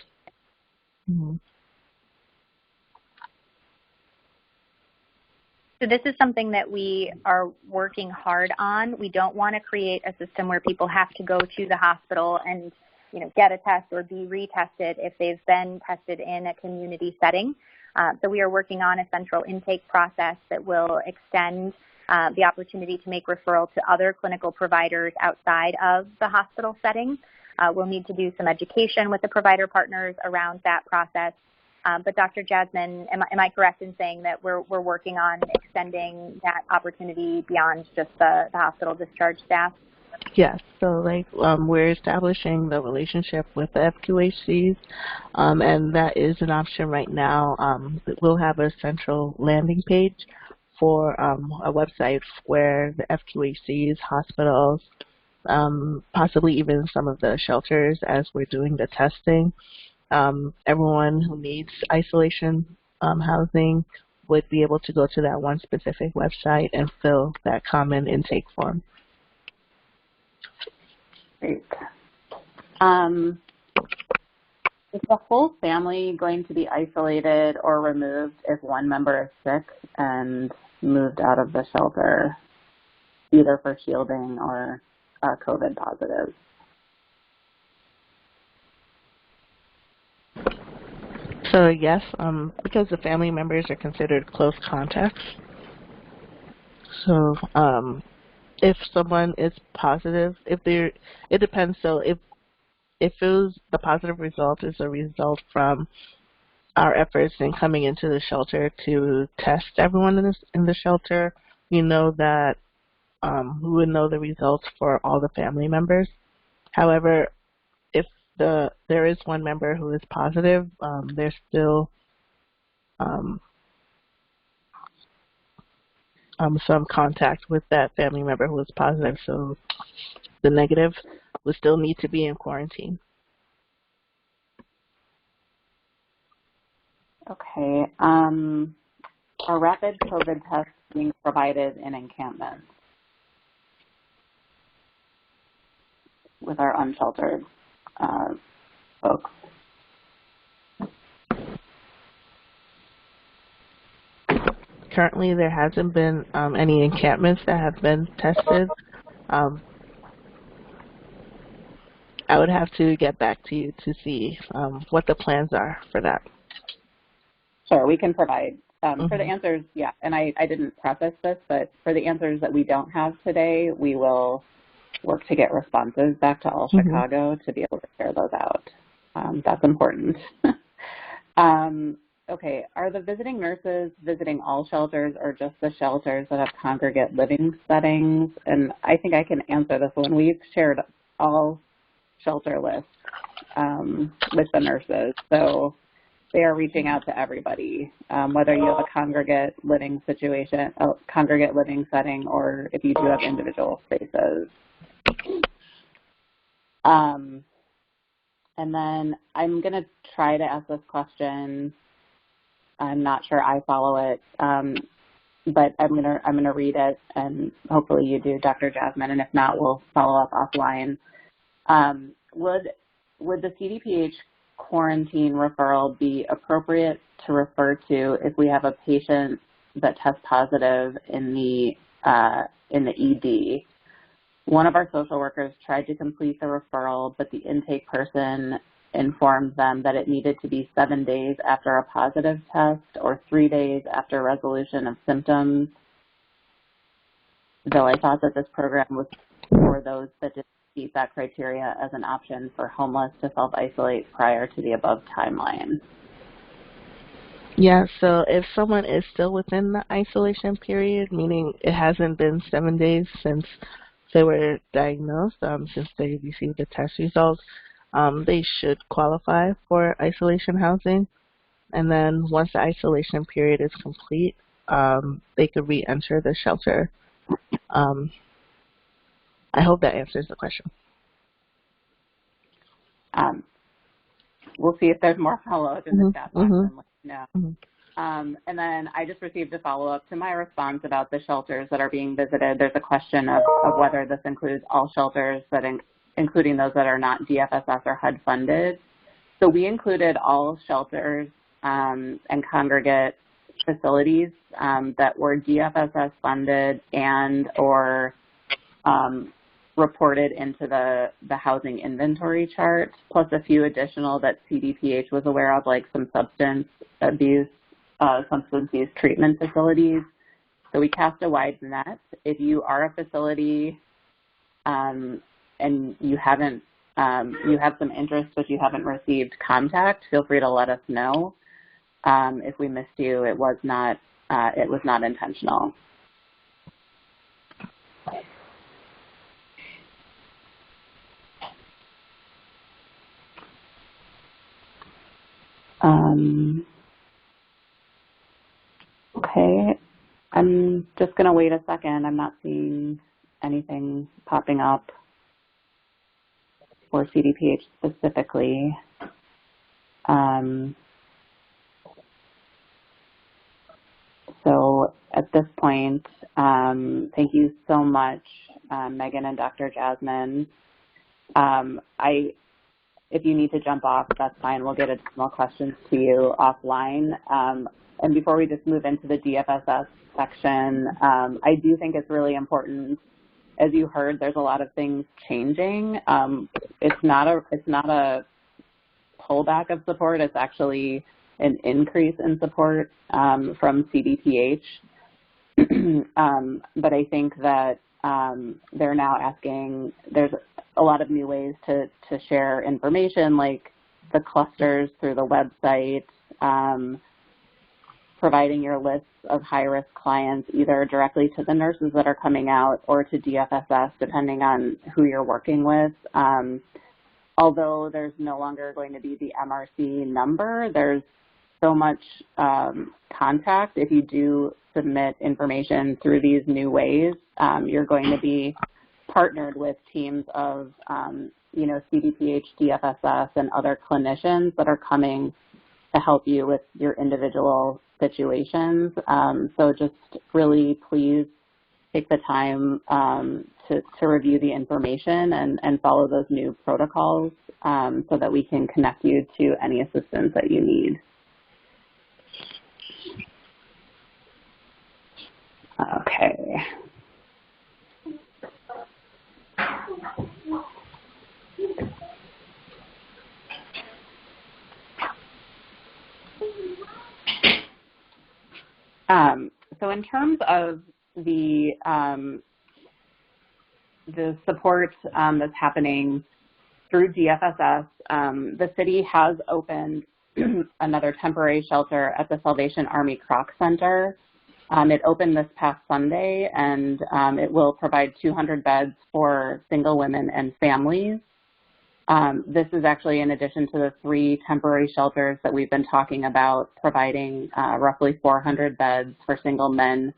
S3: So this is something that we are working hard on. We don't want to create a system where people have to go to the hospital and, get a test or be retested if they've been tested in a community setting. So we are working on a central intake process that will extend the opportunity to make referral to other clinical providers outside of the hospital setting. We'll need to do some education with the provider partners around that process. But Dr. Jasmine, am I correct in saying that we're working on extending that opportunity beyond just the hospital discharge staff?
S6: Yes, so we're establishing the relationship with the FQHCs, and that is an option right now. We'll have a central landing page for a website where the FQHCs, hospitals, possibly even some of the shelters as we're doing the testing. Everyone who needs isolation housing would be able to go to that one specific website and fill that common intake form.
S2: Great. Is the whole family going to be isolated or removed if one member is sick and moved out of the shelter, either for shielding or COVID positive?
S6: So yes, because the family members are considered close contacts. So if someone is positive, it depends. So if the positive result is a result from our efforts in coming into the shelter to test everyone in the shelter, we know that we would know the results for all the family members. However, if there is one member who is positive, there's still some contact with that family member who is positive, so the negative will still need to be in quarantine.
S2: Okay. Are rapid COVID tests being provided in encampments with our unsheltered folks?
S6: Currently, there hasn't been any encampments that have been tested. I would have to get back to you to see what the plans are for that.
S2: Sure, we can provide. For the answers, yeah, and I didn't preface this, but for the answers that we don't have today, we will work to get responses back to All Chicago to be able to share those out. That's important. Okay, are the visiting nurses visiting all shelters or just the shelters that have congregate living settings? And I think I can answer this one. We've shared all shelter lists with the nurses. So they are reaching out to everybody, whether you have a congregate living situation, a congregate living setting, or if you do have individual spaces. And then I'm going to try to ask this question. I'm not sure I follow it, but I'm gonna read it, and hopefully you do, Dr. Jasmine, and if not, we'll follow up offline. Would the CDPH quarantine referral be appropriate to refer to if we have a patient that tests positive in the ED? One of our social workers tried to complete the referral, but the intake person informed them that it needed to be 7 days after a positive test or 3 days after resolution of symptoms, though I thought that this program was for those that didn't meet that criteria as an option for homeless to self-isolate prior to the above timeline.
S6: Yeah, so if someone is still within the isolation period, meaning it hasn't been 7 days since they were diagnosed, since they received the test results, they should qualify for isolation housing. And then once the isolation period is complete, they could re-enter the shelter. I hope that answers the question.
S2: We'll see if there's more follow-up in the chat box and let you know. And then I just received a follow-up to my response about the shelters that are being visited. There's a question of whether this includes all shelters, that including those that are not DFSS or HUD funded. So we included all shelters and congregate facilities that were DFSS funded and or reported into the housing inventory chart, plus a few additional that CDPH was aware of, like some substance abuse treatment facilities. So we cast a wide net. If you are a facility and you haven't, you have some interest but you haven't received contact, feel free to let us know. If we missed you, it was not intentional. Okay, I'm just going to wait a second. I'm not seeing anything popping up for CDPH specifically. So at this point, thank you so much, Megan and Dr. Jasmine. If you need to jump off, that's fine. We'll get additional questions to you offline. And before we just move into the DFSS section, I do think it's really important. As you heard, there's a lot of things changing. It's not a pullback of support. It's actually an increase in support from CDPH. But I think that they're now asking, there's a lot of new ways to share information, like the clusters through the website, providing your lists of high-risk clients either directly to the nurses that are coming out or to DFSS, depending on who you're working with. Although there's no longer going to be the MRC number, there's so much contact. If you do submit information through these new ways, you're going to be partnered with teams of, CDPH, DFSS, and other clinicians that are coming to help you with your individual situations. So just really please take the time to review the information and follow those new protocols so that we can connect you to any assistance that you need. Okay. So in terms of the support that's happening through DFSS, the city has opened another temporary shelter at the Salvation Army Croc Center. It opened this past Sunday, and it will provide 200 beds for single women and families. This is actually in addition to the 3 temporary shelters that we've been talking about, providing roughly 400 beds for single men,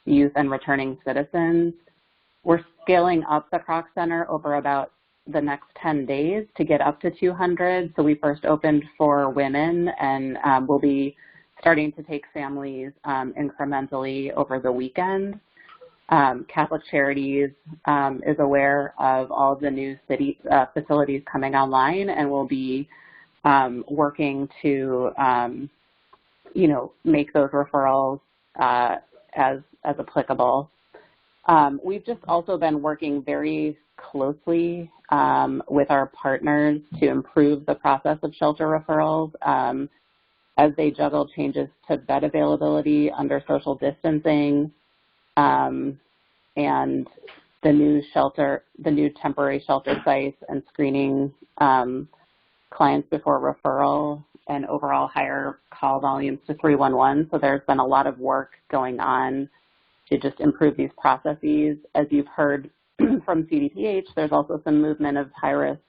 S2: youth, and returning citizens. We're scaling up the Croc Center over about the next 10 days to get up to 200. So we first opened for women, and we'll be starting to take families incrementally over the weekend. Catholic Charities is aware of all the new city facilities coming online, and will be working to, make those referrals as applicable. We've just also been working very closely with our partners to improve the process of shelter referrals as they juggle changes to bed availability under social distancing, and the new temporary shelter sites and screening clients before referral, and overall higher call volumes to 311. So there's been a lot of work going on to just improve these processes. As you've heard from CDPH, there's also some movement of high-risk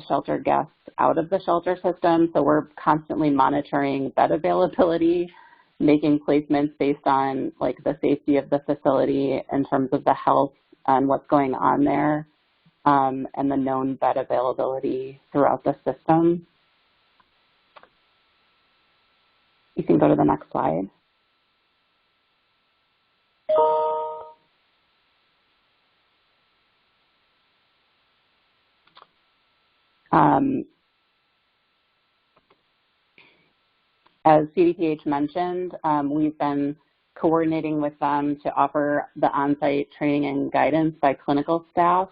S2: shelter guests out of the shelter system. So we're constantly monitoring bed availability, making placements based on the safety of the facility in terms of the health and what's going on there, and the known bed availability throughout the system. You can go to the next slide. As CDPH mentioned, we've been coordinating with them to offer the on-site training and guidance by clinical staff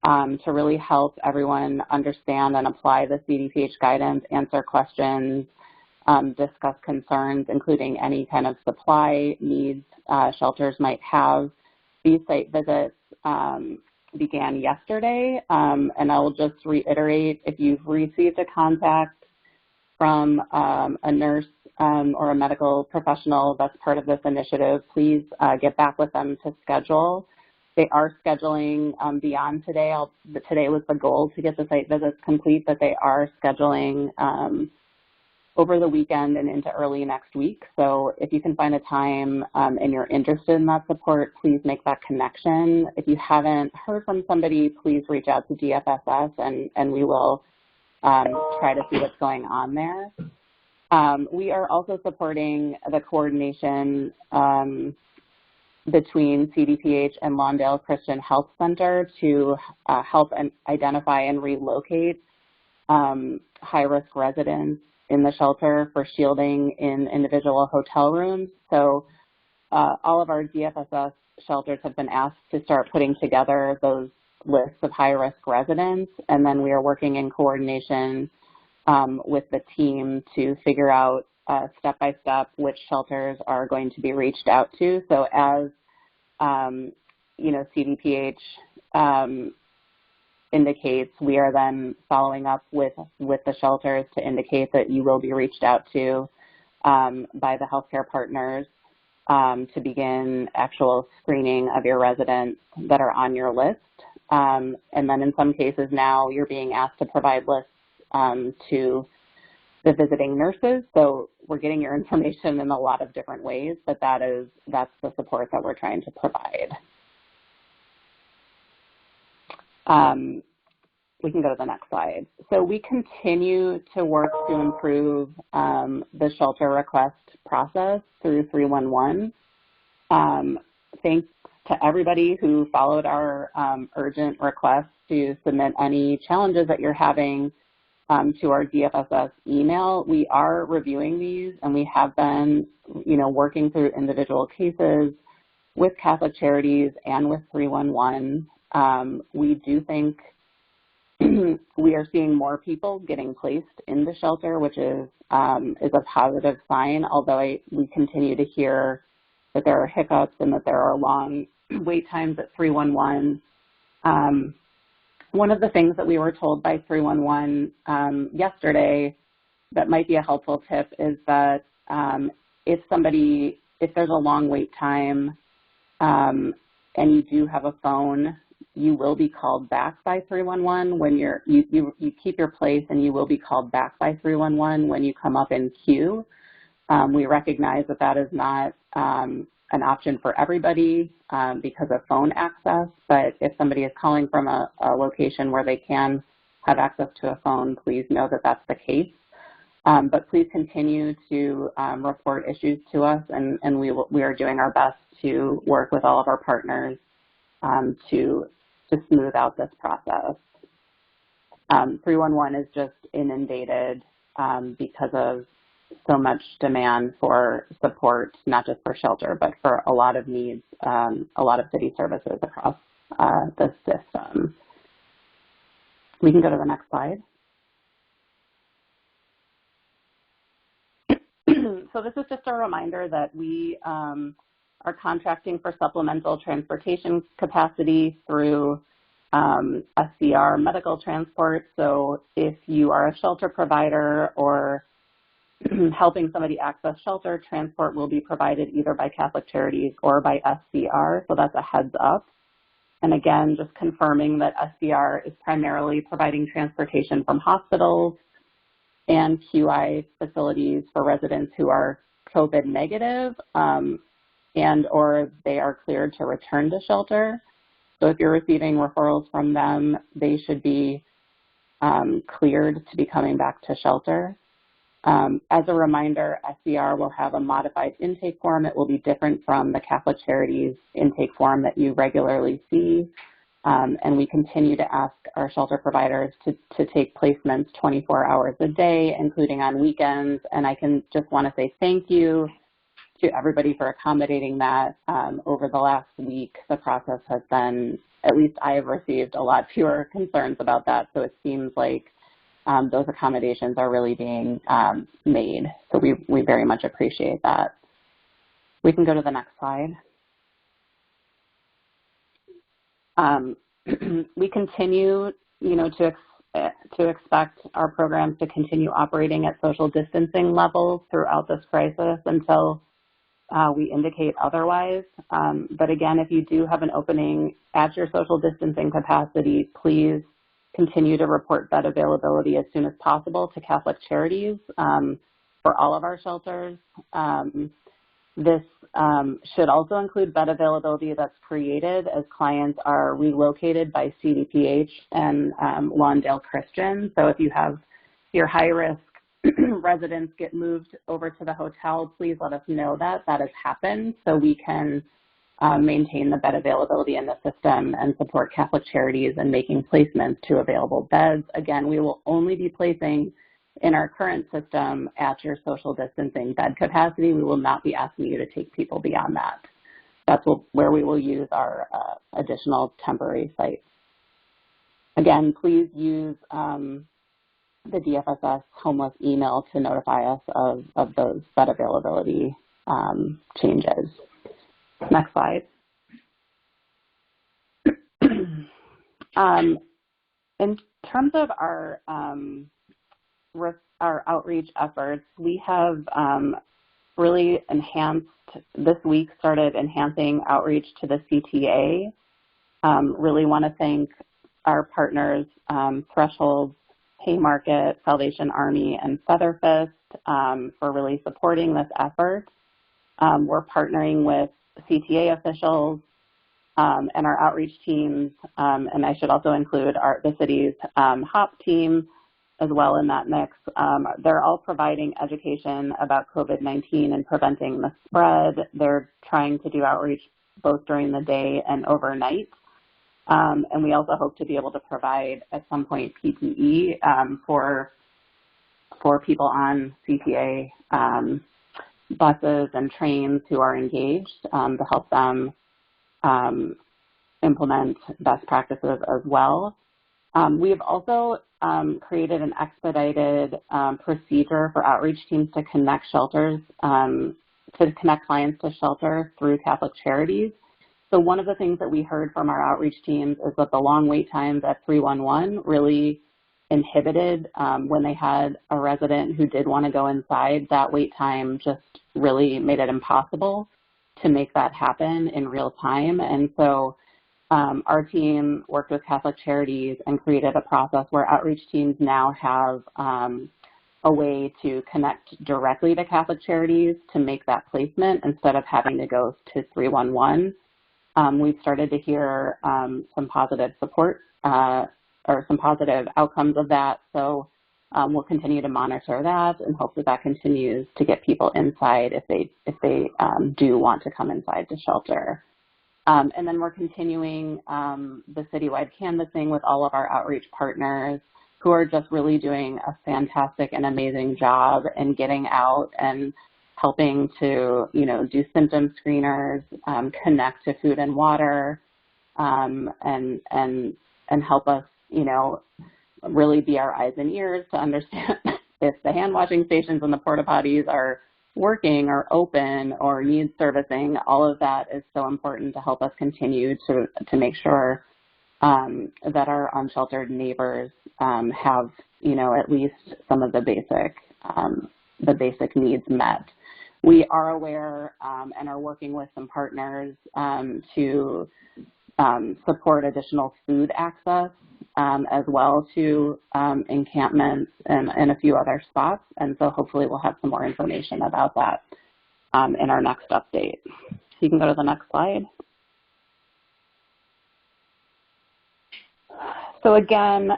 S2: to really help everyone understand and apply the CDPH guidance, answer questions, discuss concerns, including any kind of supply needs shelters might have. These site visits began yesterday, and I will just reiterate, if you've received a contact from a nurse or a medical professional that's part of this initiative, please get back with them to schedule. They are scheduling beyond today. Today was the goal to get the site visits complete, but they are scheduling over the weekend and into early next week. So if you can find a time and you're interested in that support, please make that connection. If you haven't heard from somebody, please reach out to DFSS and we will try to see what's going on there. We are also supporting the coordination between CDPH and Lawndale Christian Health Center to help and identify and relocate high-risk residents in the shelter for shielding in individual hotel rooms. So all of our DFSS shelters have been asked to start putting together those lists of high-risk residents, and then we are working in coordination with the team to figure out step-by-step which shelters are going to be reached out to. So as, CDPH indicates, we are then following up with the shelters to indicate that you will be reached out to by the healthcare partners to begin actual screening of your residents that are on your list. And then in some cases now you're being asked to provide lists to the visiting nurses. So we're getting your information in a lot of different ways, but that's the support that we're trying to provide. We can go to the next slide. So we continue to work to improve the shelter request process through 311. Thanks to everybody who followed our urgent request to submit any challenges that you're having to our DFSS email. We are reviewing these, and we have been, working through individual cases with Catholic Charities and with 311. We do think we are seeing more people getting placed in the shelter, which is a positive sign, although we continue to hear that there are hiccups and that there are long wait times at 311. One of the things that we were told by 311 yesterday that might be a helpful tip is that if there's a long wait time and you do have a phone, you will be called back by 311 when you keep your place, and you will be called back by 311 when you come up in queue. We recognize that is not an option for everybody because of phone access, but if somebody is calling from a location where they can have access to a phone, please know that that's the case. But please continue to report issues to us, and we are doing our best to work with all of our partners to smooth out this process. 311 is just inundated because of so much demand for support, not just for shelter, but for a lot of needs, a lot of city services across the system. We can go to the next slide. So this is just a reminder that we are contracting for supplemental transportation capacity through SCR medical transport. So if you are a shelter provider or helping somebody access shelter, transport will be provided either by Catholic Charities or by SCR, so that's a heads up. And again, just confirming that SCR is primarily providing transportation from hospitals and QI facilities for residents who are COVID negative and or they are cleared to return to shelter. So if you're receiving referrals from them, they should be cleared to be coming back to shelter. As a reminder, SCR will have a modified intake form. It will be different from the Catholic Charities intake form that you regularly see. And we continue to ask our shelter providers to take placements 24 hours a day, including on weekends. And I can just want to say thank you to everybody for accommodating that. Over the last week, the process has been, at least I have received a lot fewer concerns about that. So it seems like those accommodations are really being made. So we very much appreciate that. We can go to the next slide. We continue, to expect our programs to continue operating at social distancing levels throughout this crisis until we indicate otherwise. But again, if you do have an opening at your social distancing capacity, please continue to report bed availability as soon as possible to Catholic Charities for all of our shelters. This should also include bed availability that's created as clients are relocated by CDPH and Lawndale Christian. So if you have your high-risk residents get moved over to the hotel, please let us know that has happened so we can maintain the bed availability in the system and support Catholic Charities in making placements to available beds. Again, we will only be placing in our current system at your social distancing bed capacity. We will not be asking you to take people beyond that. That's where we will use our additional temporary sites. Again, please use the DFSS homeless email to notify us of those bed availability changes. Next slide. In terms of our outreach efforts, we have really started enhancing outreach to the CTA. Really want to thank our partners, Threshold, Haymarket, Salvation Army, and Featherfist for really supporting this effort. We're partnering with CTA officials and our outreach teams, and I should also include the city's HOP team as well in that mix. They're all providing education about COVID-19 and preventing the spread. They're trying to do outreach both during the day and overnight. And we also hope to be able to provide at some point PPE for people on CTA buses and trains who are engaged to help them implement best practices as well. We have also created an expedited procedure for outreach teams to connect shelters, to connect clients to shelter through Catholic Charities. So one of the things that we heard from our outreach teams is that the long wait times at 311 really inhibited when they had a resident who did want to go inside. That wait time just really made it impossible to make that happen in real time. And so our team worked with Catholic Charities and created a process where outreach teams now have a way to connect directly to Catholic Charities to make that placement instead of having to go to 311. We've started to hear some positive support or some positive outcomes of that. So we'll continue to monitor that and hope that that continues to get people inside if they do want to come inside to shelter. And then we're continuing the citywide canvassing with all of our outreach partners who are just really doing a fantastic and amazing job in getting out and helping to, do symptom screeners, connect to food and water, and help us, really be our eyes and ears to understand if the hand washing stations and the porta potties are working or open or need servicing. All of that is so important to help us continue to make sure that our unsheltered neighbors have, at least some of the basic needs met. We are aware and are working with some partners to support additional food access as well to encampments and a few other spots. And so hopefully we'll have some more information about that in our next update. So you can go to the next slide. So again,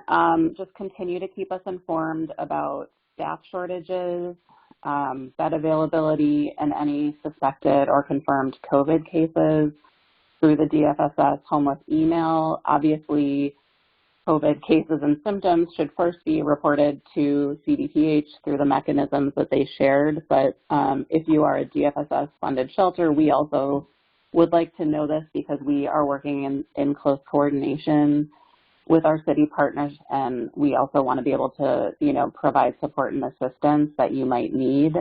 S2: just continue to keep us informed about staff shortages, bed availability, and any suspected or confirmed COVID cases. through the DFSS homeless email. Obviously, COVID cases and symptoms should first be reported to CDPH through the mechanisms that they shared. But if you are a DFSS-funded shelter, we also would like to know this because we are working in close coordination with our city partners, and we also want to be able to, provide support and assistance that you might need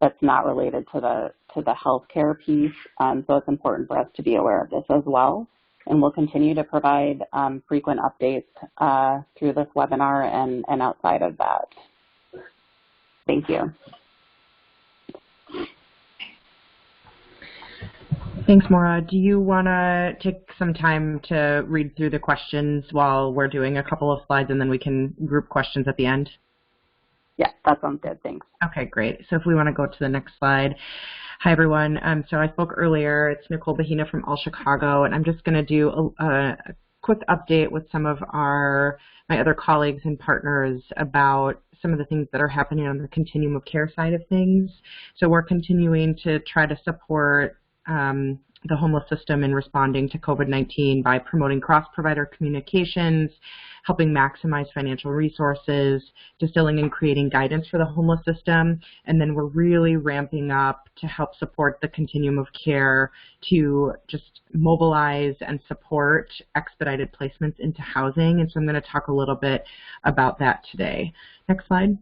S2: that's not related to the healthcare piece. So it's important for us to be aware of this as well. And we'll continue to provide frequent updates through this webinar and outside of that. Thank you.
S1: Thanks, Maura. Do you want to take some time to read through the questions while we're doing a couple of slides, and then we can group questions at the end?
S2: Yeah, that sounds good. Thanks.
S1: Okay, great. So if we want to go to the next slide. Hi, everyone. So I spoke earlier. It's Nicole Bahina from All Chicago, and I'm just going to do a quick update with some of my other colleagues and partners about some of the things that are happening on the continuum of care side of things. So we're continuing to try to support the homeless system in responding to COVID-19 by promoting cross-provider communications, helping maximize financial resources, distilling and creating guidance for the homeless system, and then we're really ramping up to help support the continuum of care to just mobilize and support expedited placements into housing. And so I'm going to talk a little bit about that today. Next slide.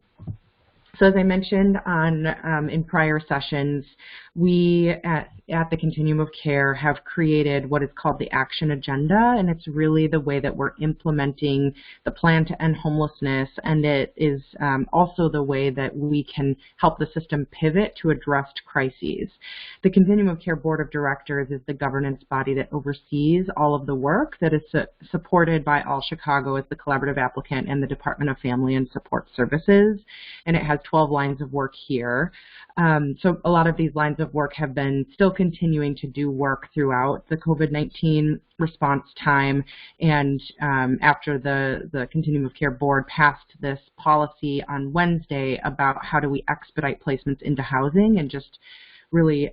S1: So as I mentioned in prior sessions, we at the Continuum of Care have created what is called the Action Agenda, and it's really the way that we're implementing the plan to end homelessness, and it is also the way that we can help the system pivot to address crises. The Continuum of Care Board of Directors is the governance body that oversees all of the work that is supported by All Chicago as the collaborative applicant and the Department of Family and Support Services, and it has 12 lines of work here. So a lot of these lines of work have been still continuing to do work throughout the COVID-19 response time, and after the Continuum of Care Board passed this policy on Wednesday about how do we expedite placements into housing, and just really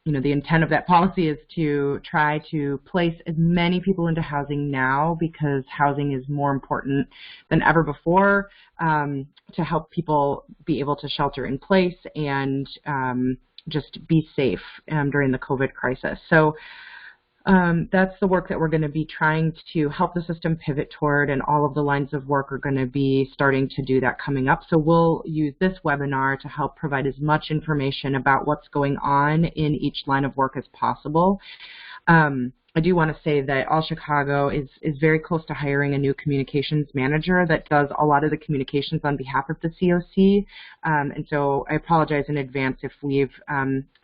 S1: the intent of that policy is to try to place as many people into housing now, because housing is more important than ever before to help people be able to shelter in place and just be safe during the COVID crisis. So that's the work that we're going to be trying to help the system pivot toward, and all of the lines of work are going to be starting to do that coming up. So we'll use this webinar to help provide as much information about what's going on in each line of work as possible. I do want to say that All Chicago is very close to hiring a new communications manager that does a lot of the communications on behalf of the COC. And so I apologize in advance if we've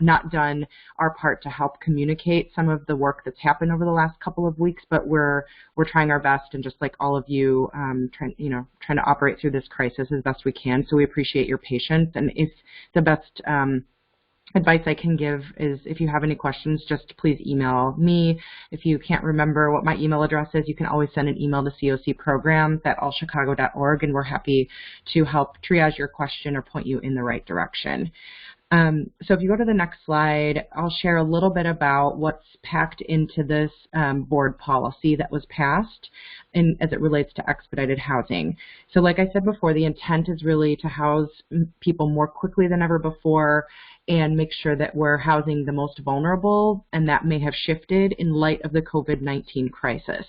S1: not done our part to help communicate some of the work that's happened over the last couple of weeks, but we're trying our best, and just like all of you, trying to operate through this crisis as best we can. So we appreciate your patience, and if the best advice I can give is, if you have any questions, just please email me. If you can't remember what my email address is, you can always send an email to cocprograms@allchicago.org, and we're happy to help triage your question or point you in the right direction. So if you go to the next slide, I'll share a little bit about what's packed into this board policy that was passed as it relates to expedited housing. So like I said before, the intent is really to house people more quickly than ever before and make sure that we're housing the most vulnerable, and that may have shifted in light of the COVID-19 crisis.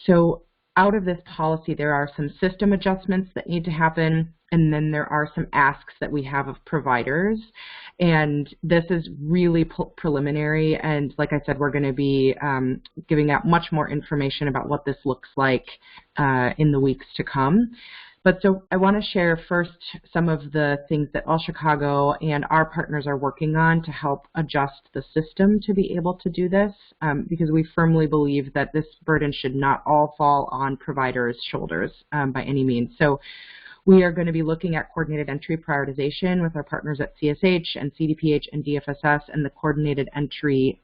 S1: So out of this policy, there are some system adjustments that need to happen, and then there are some asks that we have of providers. And this is really preliminary, and like I said, we're going to be giving out much more information about what this looks like in the weeks to come. But so I want to share first some of the things that All Chicago and our partners are working on to help adjust the system to be able to do this, because we firmly believe that this burden should not all fall on providers' shoulders by any means. So we are going to be looking at coordinated entry prioritization with our partners at CSH and CDPH and DFSS and the coordinated entry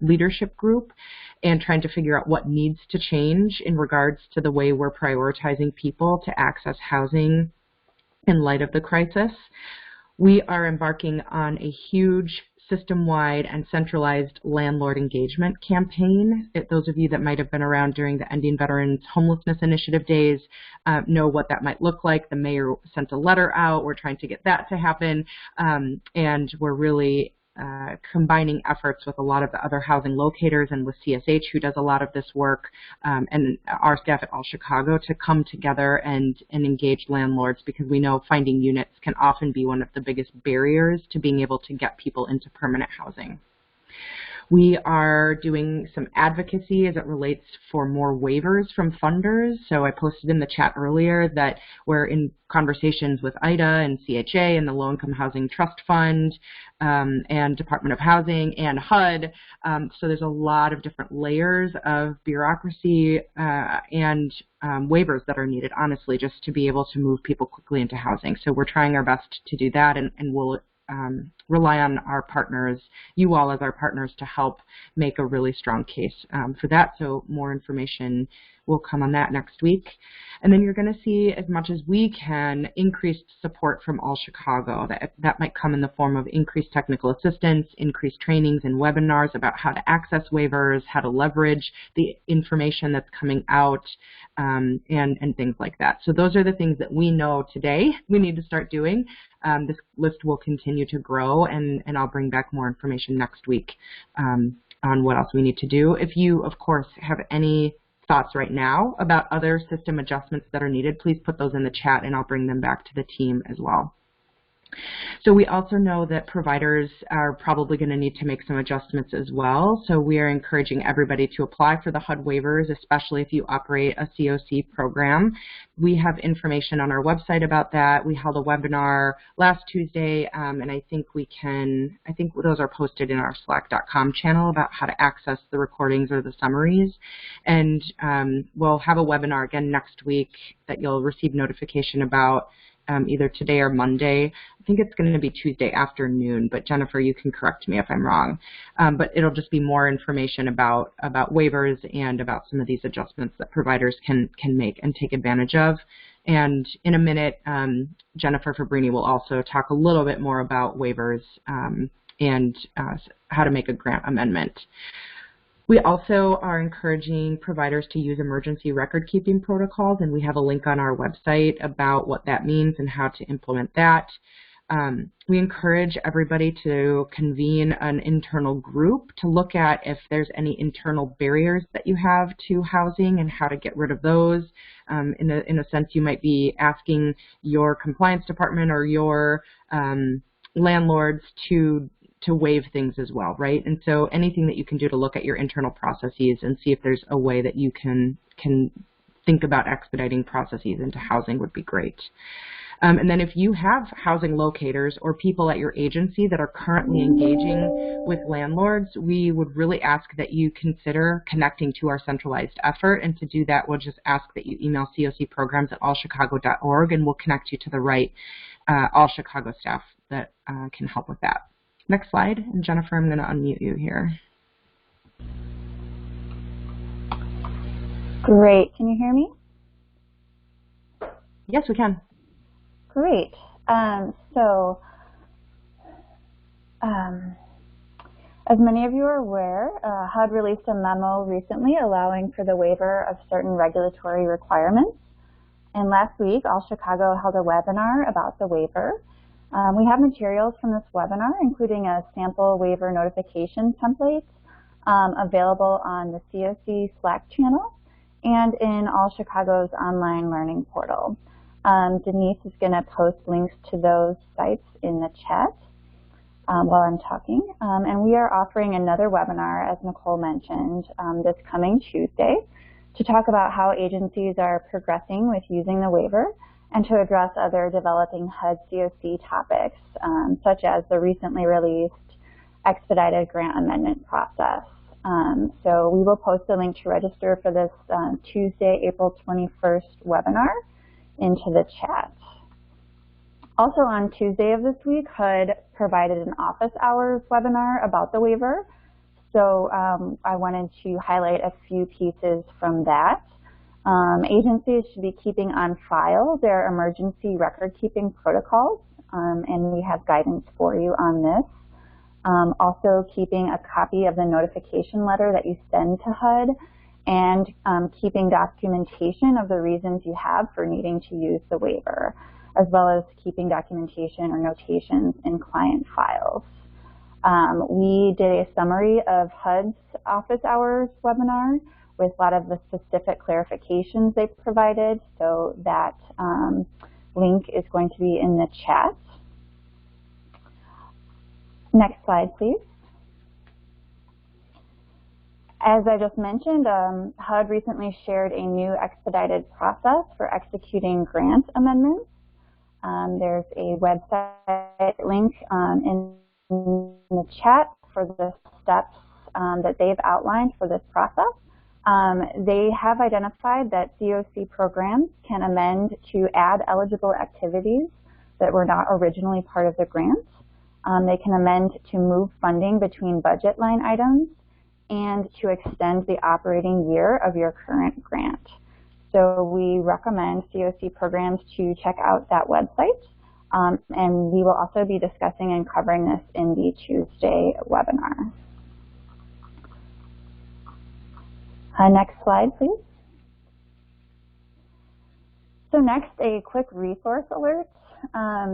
S1: leadership group, and trying to figure out what needs to change in regards to the way we're prioritizing people to access housing in light of the crisis. We are embarking on a huge system-wide and centralized landlord engagement campaign. Those of you that might have been around during the Ending Veterans Homelessness Initiative days know what that might look like. The mayor sent a letter out. We're trying to get that to happen, and we're really combining efforts with a lot of the other housing locators and with CSH, who does a lot of this work, and our staff at All Chicago to come together and engage landlords, because we know finding units can often be one of the biggest barriers to being able to get people into permanent housing. We are doing some advocacy as it relates for more waivers from funders. So I posted in the chat earlier that we're in conversations with IDA and CHA and the Low Income Housing Trust Fund and Department of Housing and HUD. So there's a lot of different layers of bureaucracy and waivers that are needed, honestly, just to be able to move people quickly into housing. So we're trying our best to do that, and we'll rely on our partners, you all as our partners, to help make a really strong case for that. So more information will come on that next week. And then you're going to see, as much as we can, increased support from All Chicago. That might come in the form of increased technical assistance, increased trainings and webinars about how to access waivers, how to leverage the information that's coming out, and things like that. So those are the things that we know today we need to start doing. This list will continue to grow, and I'll bring back more information next week on what else we need to do. If you, of course, have any thoughts right now about other system adjustments that are needed, please put those in the chat and I'll bring them back to the team as well. So we also know that providers are probably going to need to make some adjustments as well. So we are encouraging everybody to apply for the HUD waivers, especially if you operate a COC program. We have information on our website about that. We held a webinar last Tuesday, and I think those are posted in our slack.com channel about how to access the recordings or the summaries. And we'll have a webinar again next week that you'll receive notification about either today or Monday. I think it's going to be Tuesday afternoon, but Jennifer, you can correct me if I'm wrong. But it'll just be more information about waivers and about some of these adjustments that providers can make and take advantage of. And in a minute, Jennifer Fabrini will also talk a little bit more about waivers and how to make a grant amendment. We also are encouraging providers to use emergency record-keeping protocols, and we have a link on our website about what that means and how to implement that. We encourage everybody to convene an internal group to look at if there's any internal barriers that you have to housing and how to get rid of those. In a sense, you might be asking your compliance department or your landlords to waive things as well, right? And so anything that you can do to look at your internal processes and see if there's a way that you can think about expediting processes into housing would be great. And then if you have housing locators or people at your agency that are currently engaging with landlords, we would really ask that you consider connecting to our centralized effort. And to do that, we'll just ask that you email cocprograms@allchicago.org, and we'll connect you to the right All Chicago staff that can help with that. Next slide, and Jennifer, I'm going to unmute you here.
S3: Great. Can you hear me?
S1: Yes, we can.
S3: Great. As many of you are aware, HUD released a memo recently allowing for the waiver of certain regulatory requirements. And last week, All Chicago held a webinar about the waiver. We have materials from this webinar, including a sample waiver notification template available on the COC Slack channel and in All Chicago's online learning portal. Denise is going to post links to those sites in the chat while I'm talking. And we are offering another webinar, as Nicole mentioned, this coming Tuesday to talk about how agencies are progressing with using the waiver and to address other developing HUD COC topics, such as the recently released expedited grant amendment process. So we will post a link to register for this Tuesday, April 21st webinar into the chat. Also on Tuesday of this week, HUD provided an office hours webinar about the waiver. So I wanted to highlight a few pieces from that. Agencies should be keeping on file their emergency record-keeping protocols, and we have guidance for you on this.
S7: Also keeping a copy of the notification letter that you send to HUD, and keeping documentation of the reasons you have for needing to use the waiver, as well as keeping documentation or notations in client files. We did a summary of HUD's office hours webinar with a lot of the specific clarifications they provided, so that link is going to be in the chat. Next slide, please. As I just mentioned, HUD recently shared a new expedited process for executing grant amendments. There's a website link in the chat for the steps that they've outlined for this process. They have identified that COC programs can amend to add eligible activities that were not originally part of the grant. They can amend to move funding between budget line items and to extend the operating year of your current grant. So we recommend COC programs to check out that website, and we will also be discussing and covering this in the Tuesday webinar. Next slide, please. So next, a quick resource alert,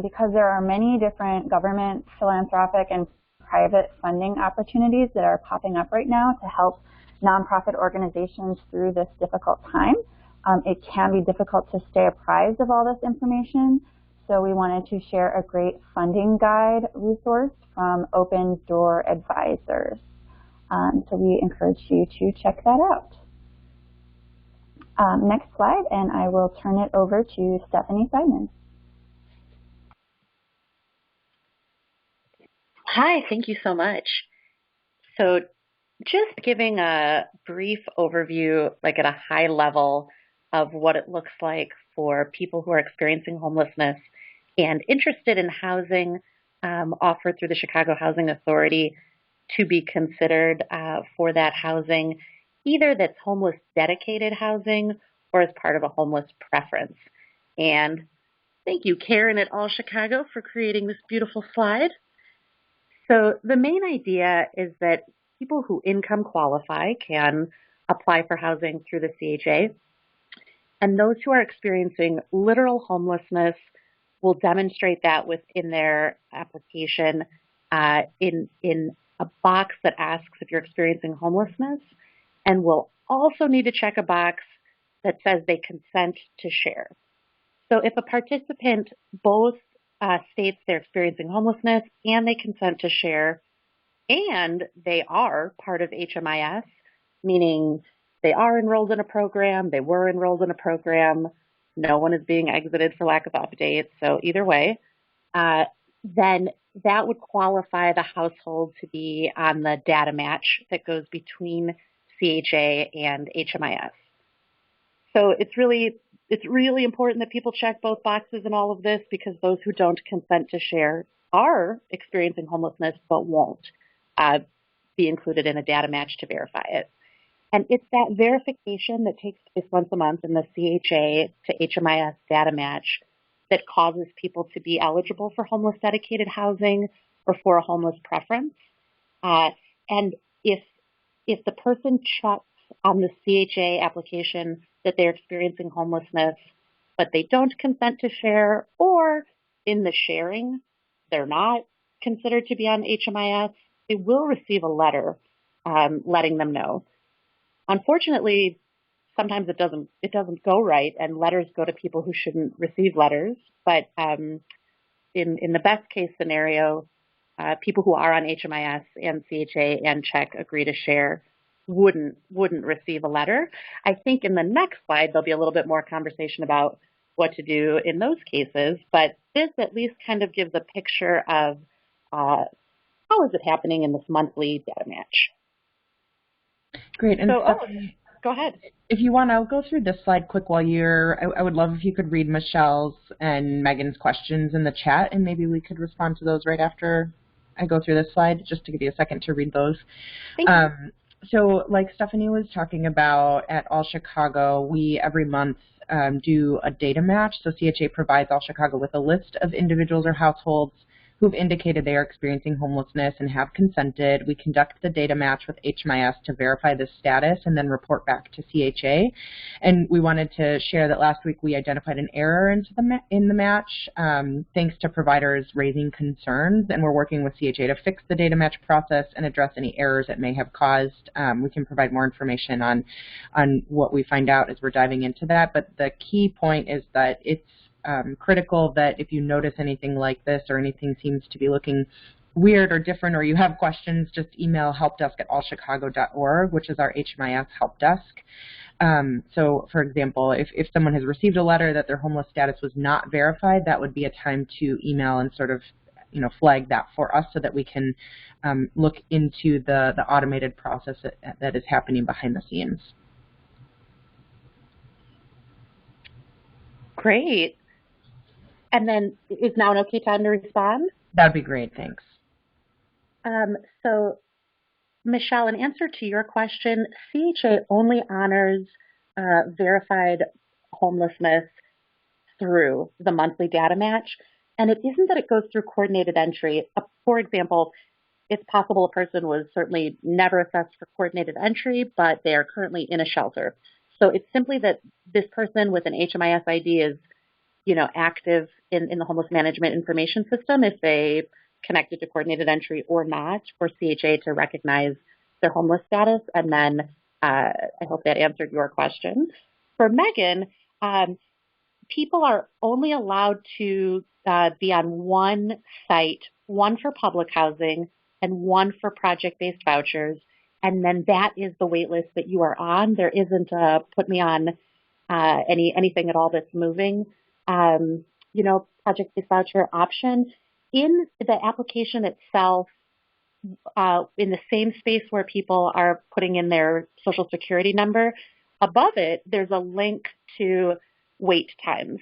S7: because there are many different government, philanthropic, and private funding opportunities that are popping up right now to help nonprofit organizations through this difficult time. It can be difficult to stay apprised of all this information, so we wanted to share a great funding guide resource from Open Door Advisors. So we encourage you to check that out. Next slide, and I will turn it over to Stephanie Simon.
S8: Hi, thank you so much. So just giving a brief overview, like at a high level, of what it looks like for people who are experiencing homelessness and interested in housing offered through the Chicago Housing Authority to be considered for that housing, either that's homeless dedicated housing or as part of a homeless preference. And thank you, Karen at All Chicago, for creating this beautiful slide. So the main idea is that people who income qualify can apply for housing through the CHA, and those who are experiencing literal homelessness will demonstrate that within their application in a box that asks if you're experiencing homelessness, and will also need to check a box that says they consent to share. So if a participant both states they're experiencing homelessness and they consent to share, and they are part of HMIS, meaning they are enrolled in a program, they were enrolled in a program, no one is being exited for lack of updates, so either way, then that would qualify the household to be on the data match that goes between CHA and HMIS. So it's really important that people check both boxes in all of this, because those who don't consent to share are experiencing homelessness but won't be included in a data match to verify it. And it's that verification that takes place once a month in the CHA to HMIS data match that causes people to be eligible for homeless dedicated housing or for a homeless preference. And if the person checks on the CHA application that they're experiencing homelessness, but they don't consent to share, or in the sharing, they're not considered to be on HMIS, they will receive a letter letting them know. Unfortunately, sometimes it doesn't go right, and letters go to people who shouldn't receive letters. But in the best case scenario, people who are on HMIS and CHA and check agree to share wouldn't receive a letter. I think in the next slide there'll be a little bit more conversation about what to do in those cases, but this at least kind of gives a picture of how is it happening in this monthly data match.
S1: Great. And
S8: so,
S1: Stephanie,
S8: go ahead.
S1: If you want, I'll go through this slide quick while I would love if you could read Michelle's and Megan's questions in the chat, and maybe we could respond to those right after I go through this slide, just to give you a second to read those.
S8: Thank you.
S1: So like Stephanie was talking about at All Chicago, we every month do a data match. So CHA provides All Chicago with a list of individuals or households who've indicated they are experiencing homelessness and have consented. We conduct the data match with HMIS to verify the status and then report back to CHA. And we wanted to share that last week we identified an error in the match thanks to providers raising concerns, and we're working with CHA to fix the data match process and address any errors it may have caused. We can provide more information on what we find out as we're diving into that, but the key point is that it's critical that if you notice anything like this or anything seems to be looking weird or different or you have questions, just email helpdesk@allchicago.org, which is our HMIS help desk. So, for example, if someone has received a letter that their homeless status was not verified, that would be a time to email and sort of flag that for us so that we can look into the automated process that is happening behind the scenes.
S8: Great. And then is now an okay time to respond?
S1: That'd be great, thanks.
S8: So, Michelle, in answer to your question, CHA only honors verified homelessness through the monthly data match. And it isn't that it goes through coordinated entry. For example, it's possible a person was certainly never assessed for coordinated entry, but they are currently in a shelter. So it's simply that this person with an HMIS ID is, active in the homeless management information system if they connected to coordinated entry or not, for CHA to recognize their homeless status. And then I hope that answered your question. For Megan, people are only allowed to be on one site, one for public housing and one for project-based vouchers. And then that is the wait list that you are on. There isn't a put me on anything at all that's moving, project-based voucher option. In the application itself, in the same space where people are putting in their social security number, above it, there's a link to wait times.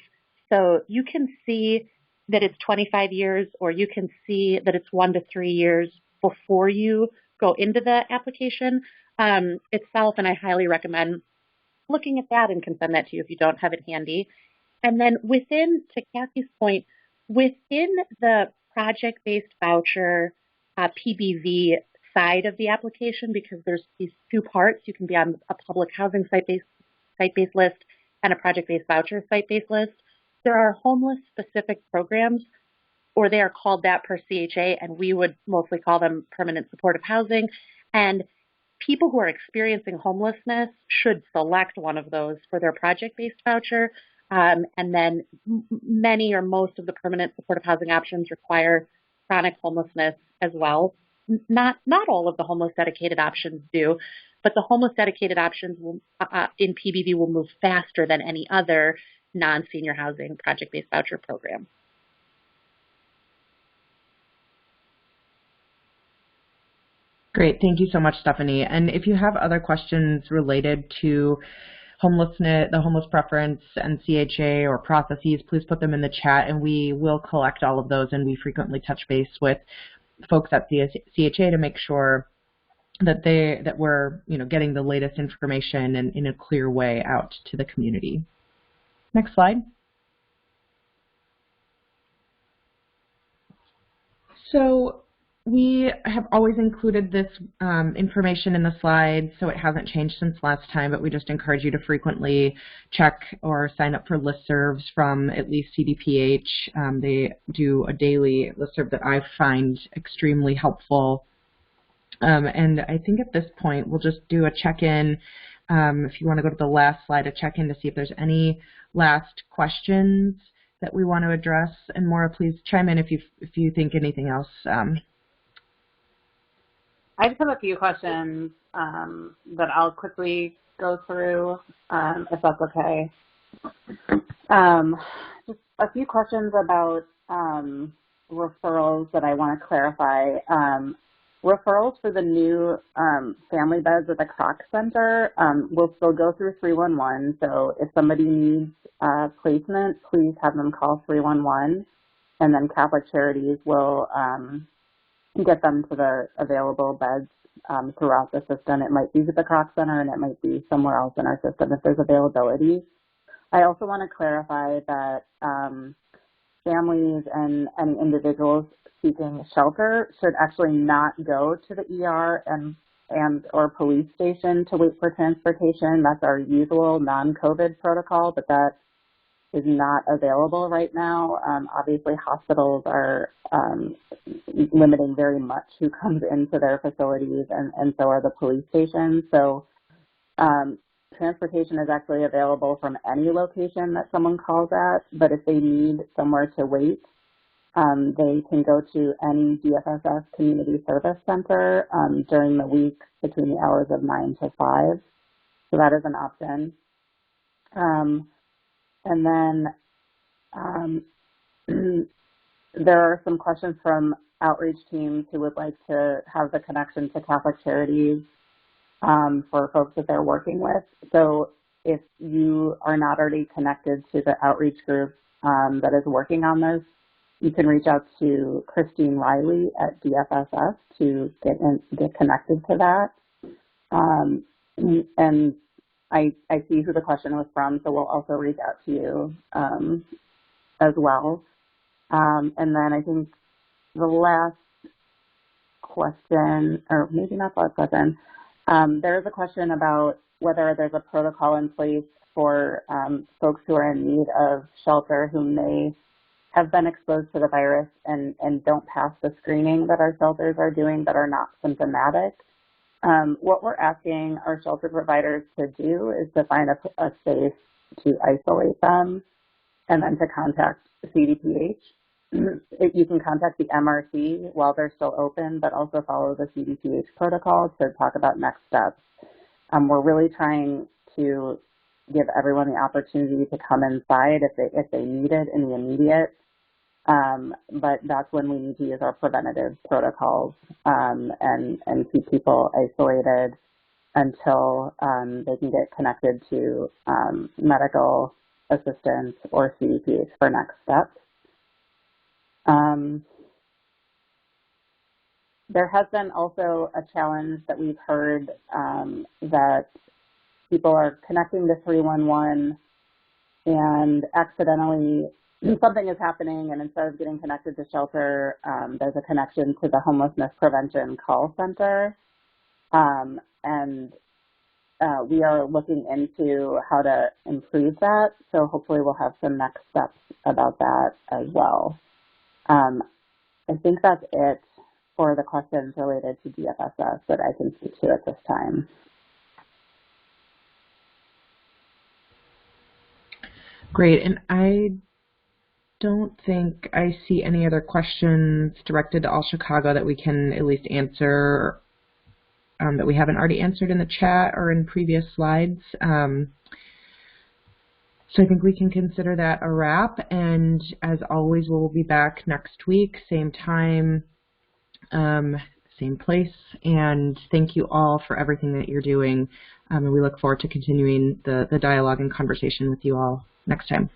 S8: So you can see that it's 25 years, or you can see that it's 1 to 3 years before you go into the application itself, and I highly recommend looking at that and can send that to you if you don't have it handy. And then to Kathy's point, within the project-based voucher PBV side of the application, because there's these two parts, you can be on a public housing site-based list and a project-based voucher site-based list. There are homeless-specific programs, or they are called that per CHA, and we would mostly call them permanent supportive housing. And people who are experiencing homelessness should select one of those for their project-based voucher. And then many or most of the permanent supportive housing options require chronic homelessness as well. Not all of the homeless dedicated options do, but the homeless dedicated options will, in PBV will move faster than any other non-senior housing project-based voucher program.
S1: Great. Thank you so much, Stephanie. And if you have other questions related to homelessness, the homeless preference and CHA or processes, please put them in the chat and we will collect all of those, and we frequently touch base with folks at CHA to make sure that we're getting the latest information and in a clear way out to the community. Next slide. So we have always included this information in the slides, so it hasn't changed since last time, but we just encourage you to frequently check or sign up for listservs from at least CDPH. They do a daily listserv that I find extremely helpful. And I think at this point we'll just do a check-in. If you want to go to the last slide, a check-in to see if there's any last questions that we want to address. And Maura, please chime in if you think anything else.
S2: I just have a few questions that I'll quickly go through, if that's okay. Just a few questions about referrals that I want to clarify. Referrals for the new family beds at the Kroc Center will still go through 311. So if somebody needs placement, please have them call 311, and then Catholic Charities will get them to the available beds throughout the system. It might be at the Kroc Center, and it might be somewhere else in our system if there's availability. I also want to clarify that families and individuals seeking shelter should actually not go to the ER and or police station to wait for transportation. That's our usual non-COVID protocol, but that is not available right now. Obviously, hospitals are limiting very much who comes into their facilities, and so are the police stations. So transportation is actually available from any location that someone calls at, but if they need somewhere to wait, they can go to any DFSS community service center during the week between the hours of 9 to 5. So that is an option. And then there are some questions from outreach teams who would like to have the connection to Catholic Charities for folks that they're working with. So if you are not already connected to the outreach group that is working on this, you can reach out to Christine Riley at DFSS to get connected to that. And I see who the question was from, so we'll also reach out to you as well. And then I think the last question, or maybe not the last question, there is a question about whether there's a protocol in place for folks who are in need of shelter who may have been exposed to the virus and don't pass the screening that our shelters are doing that are not symptomatic. What we're asking our shelter providers to do is to find a space to isolate them and then to contact CDPH. You can contact the MRC while they're still open, but also follow the CDPH protocol to talk about next steps. We're really trying to give everyone the opportunity to come inside if they need it in the immediate. But that's when we need to use our preventative protocols and keep people isolated until they can get connected to medical assistance or CDPH for next steps. There has been also a challenge that we've heard that people are connecting to 311 and accidentally something is happening, and instead of getting connected to shelter, there's a connection to the homelessness prevention call center. We are looking into how to improve that, so hopefully we'll have some next steps about that as well. I think that's it for the questions related to DFSS that I can speak to at this time.
S1: Great, and I don't think I see any other questions directed to All Chicago that we can at least answer that we haven't already answered in the chat or in previous slides. So I think we can consider that a wrap, and as always, we'll be back next week, same time, same place, and thank you all for everything that you're doing, and we look forward to continuing the dialogue and conversation with you all next time.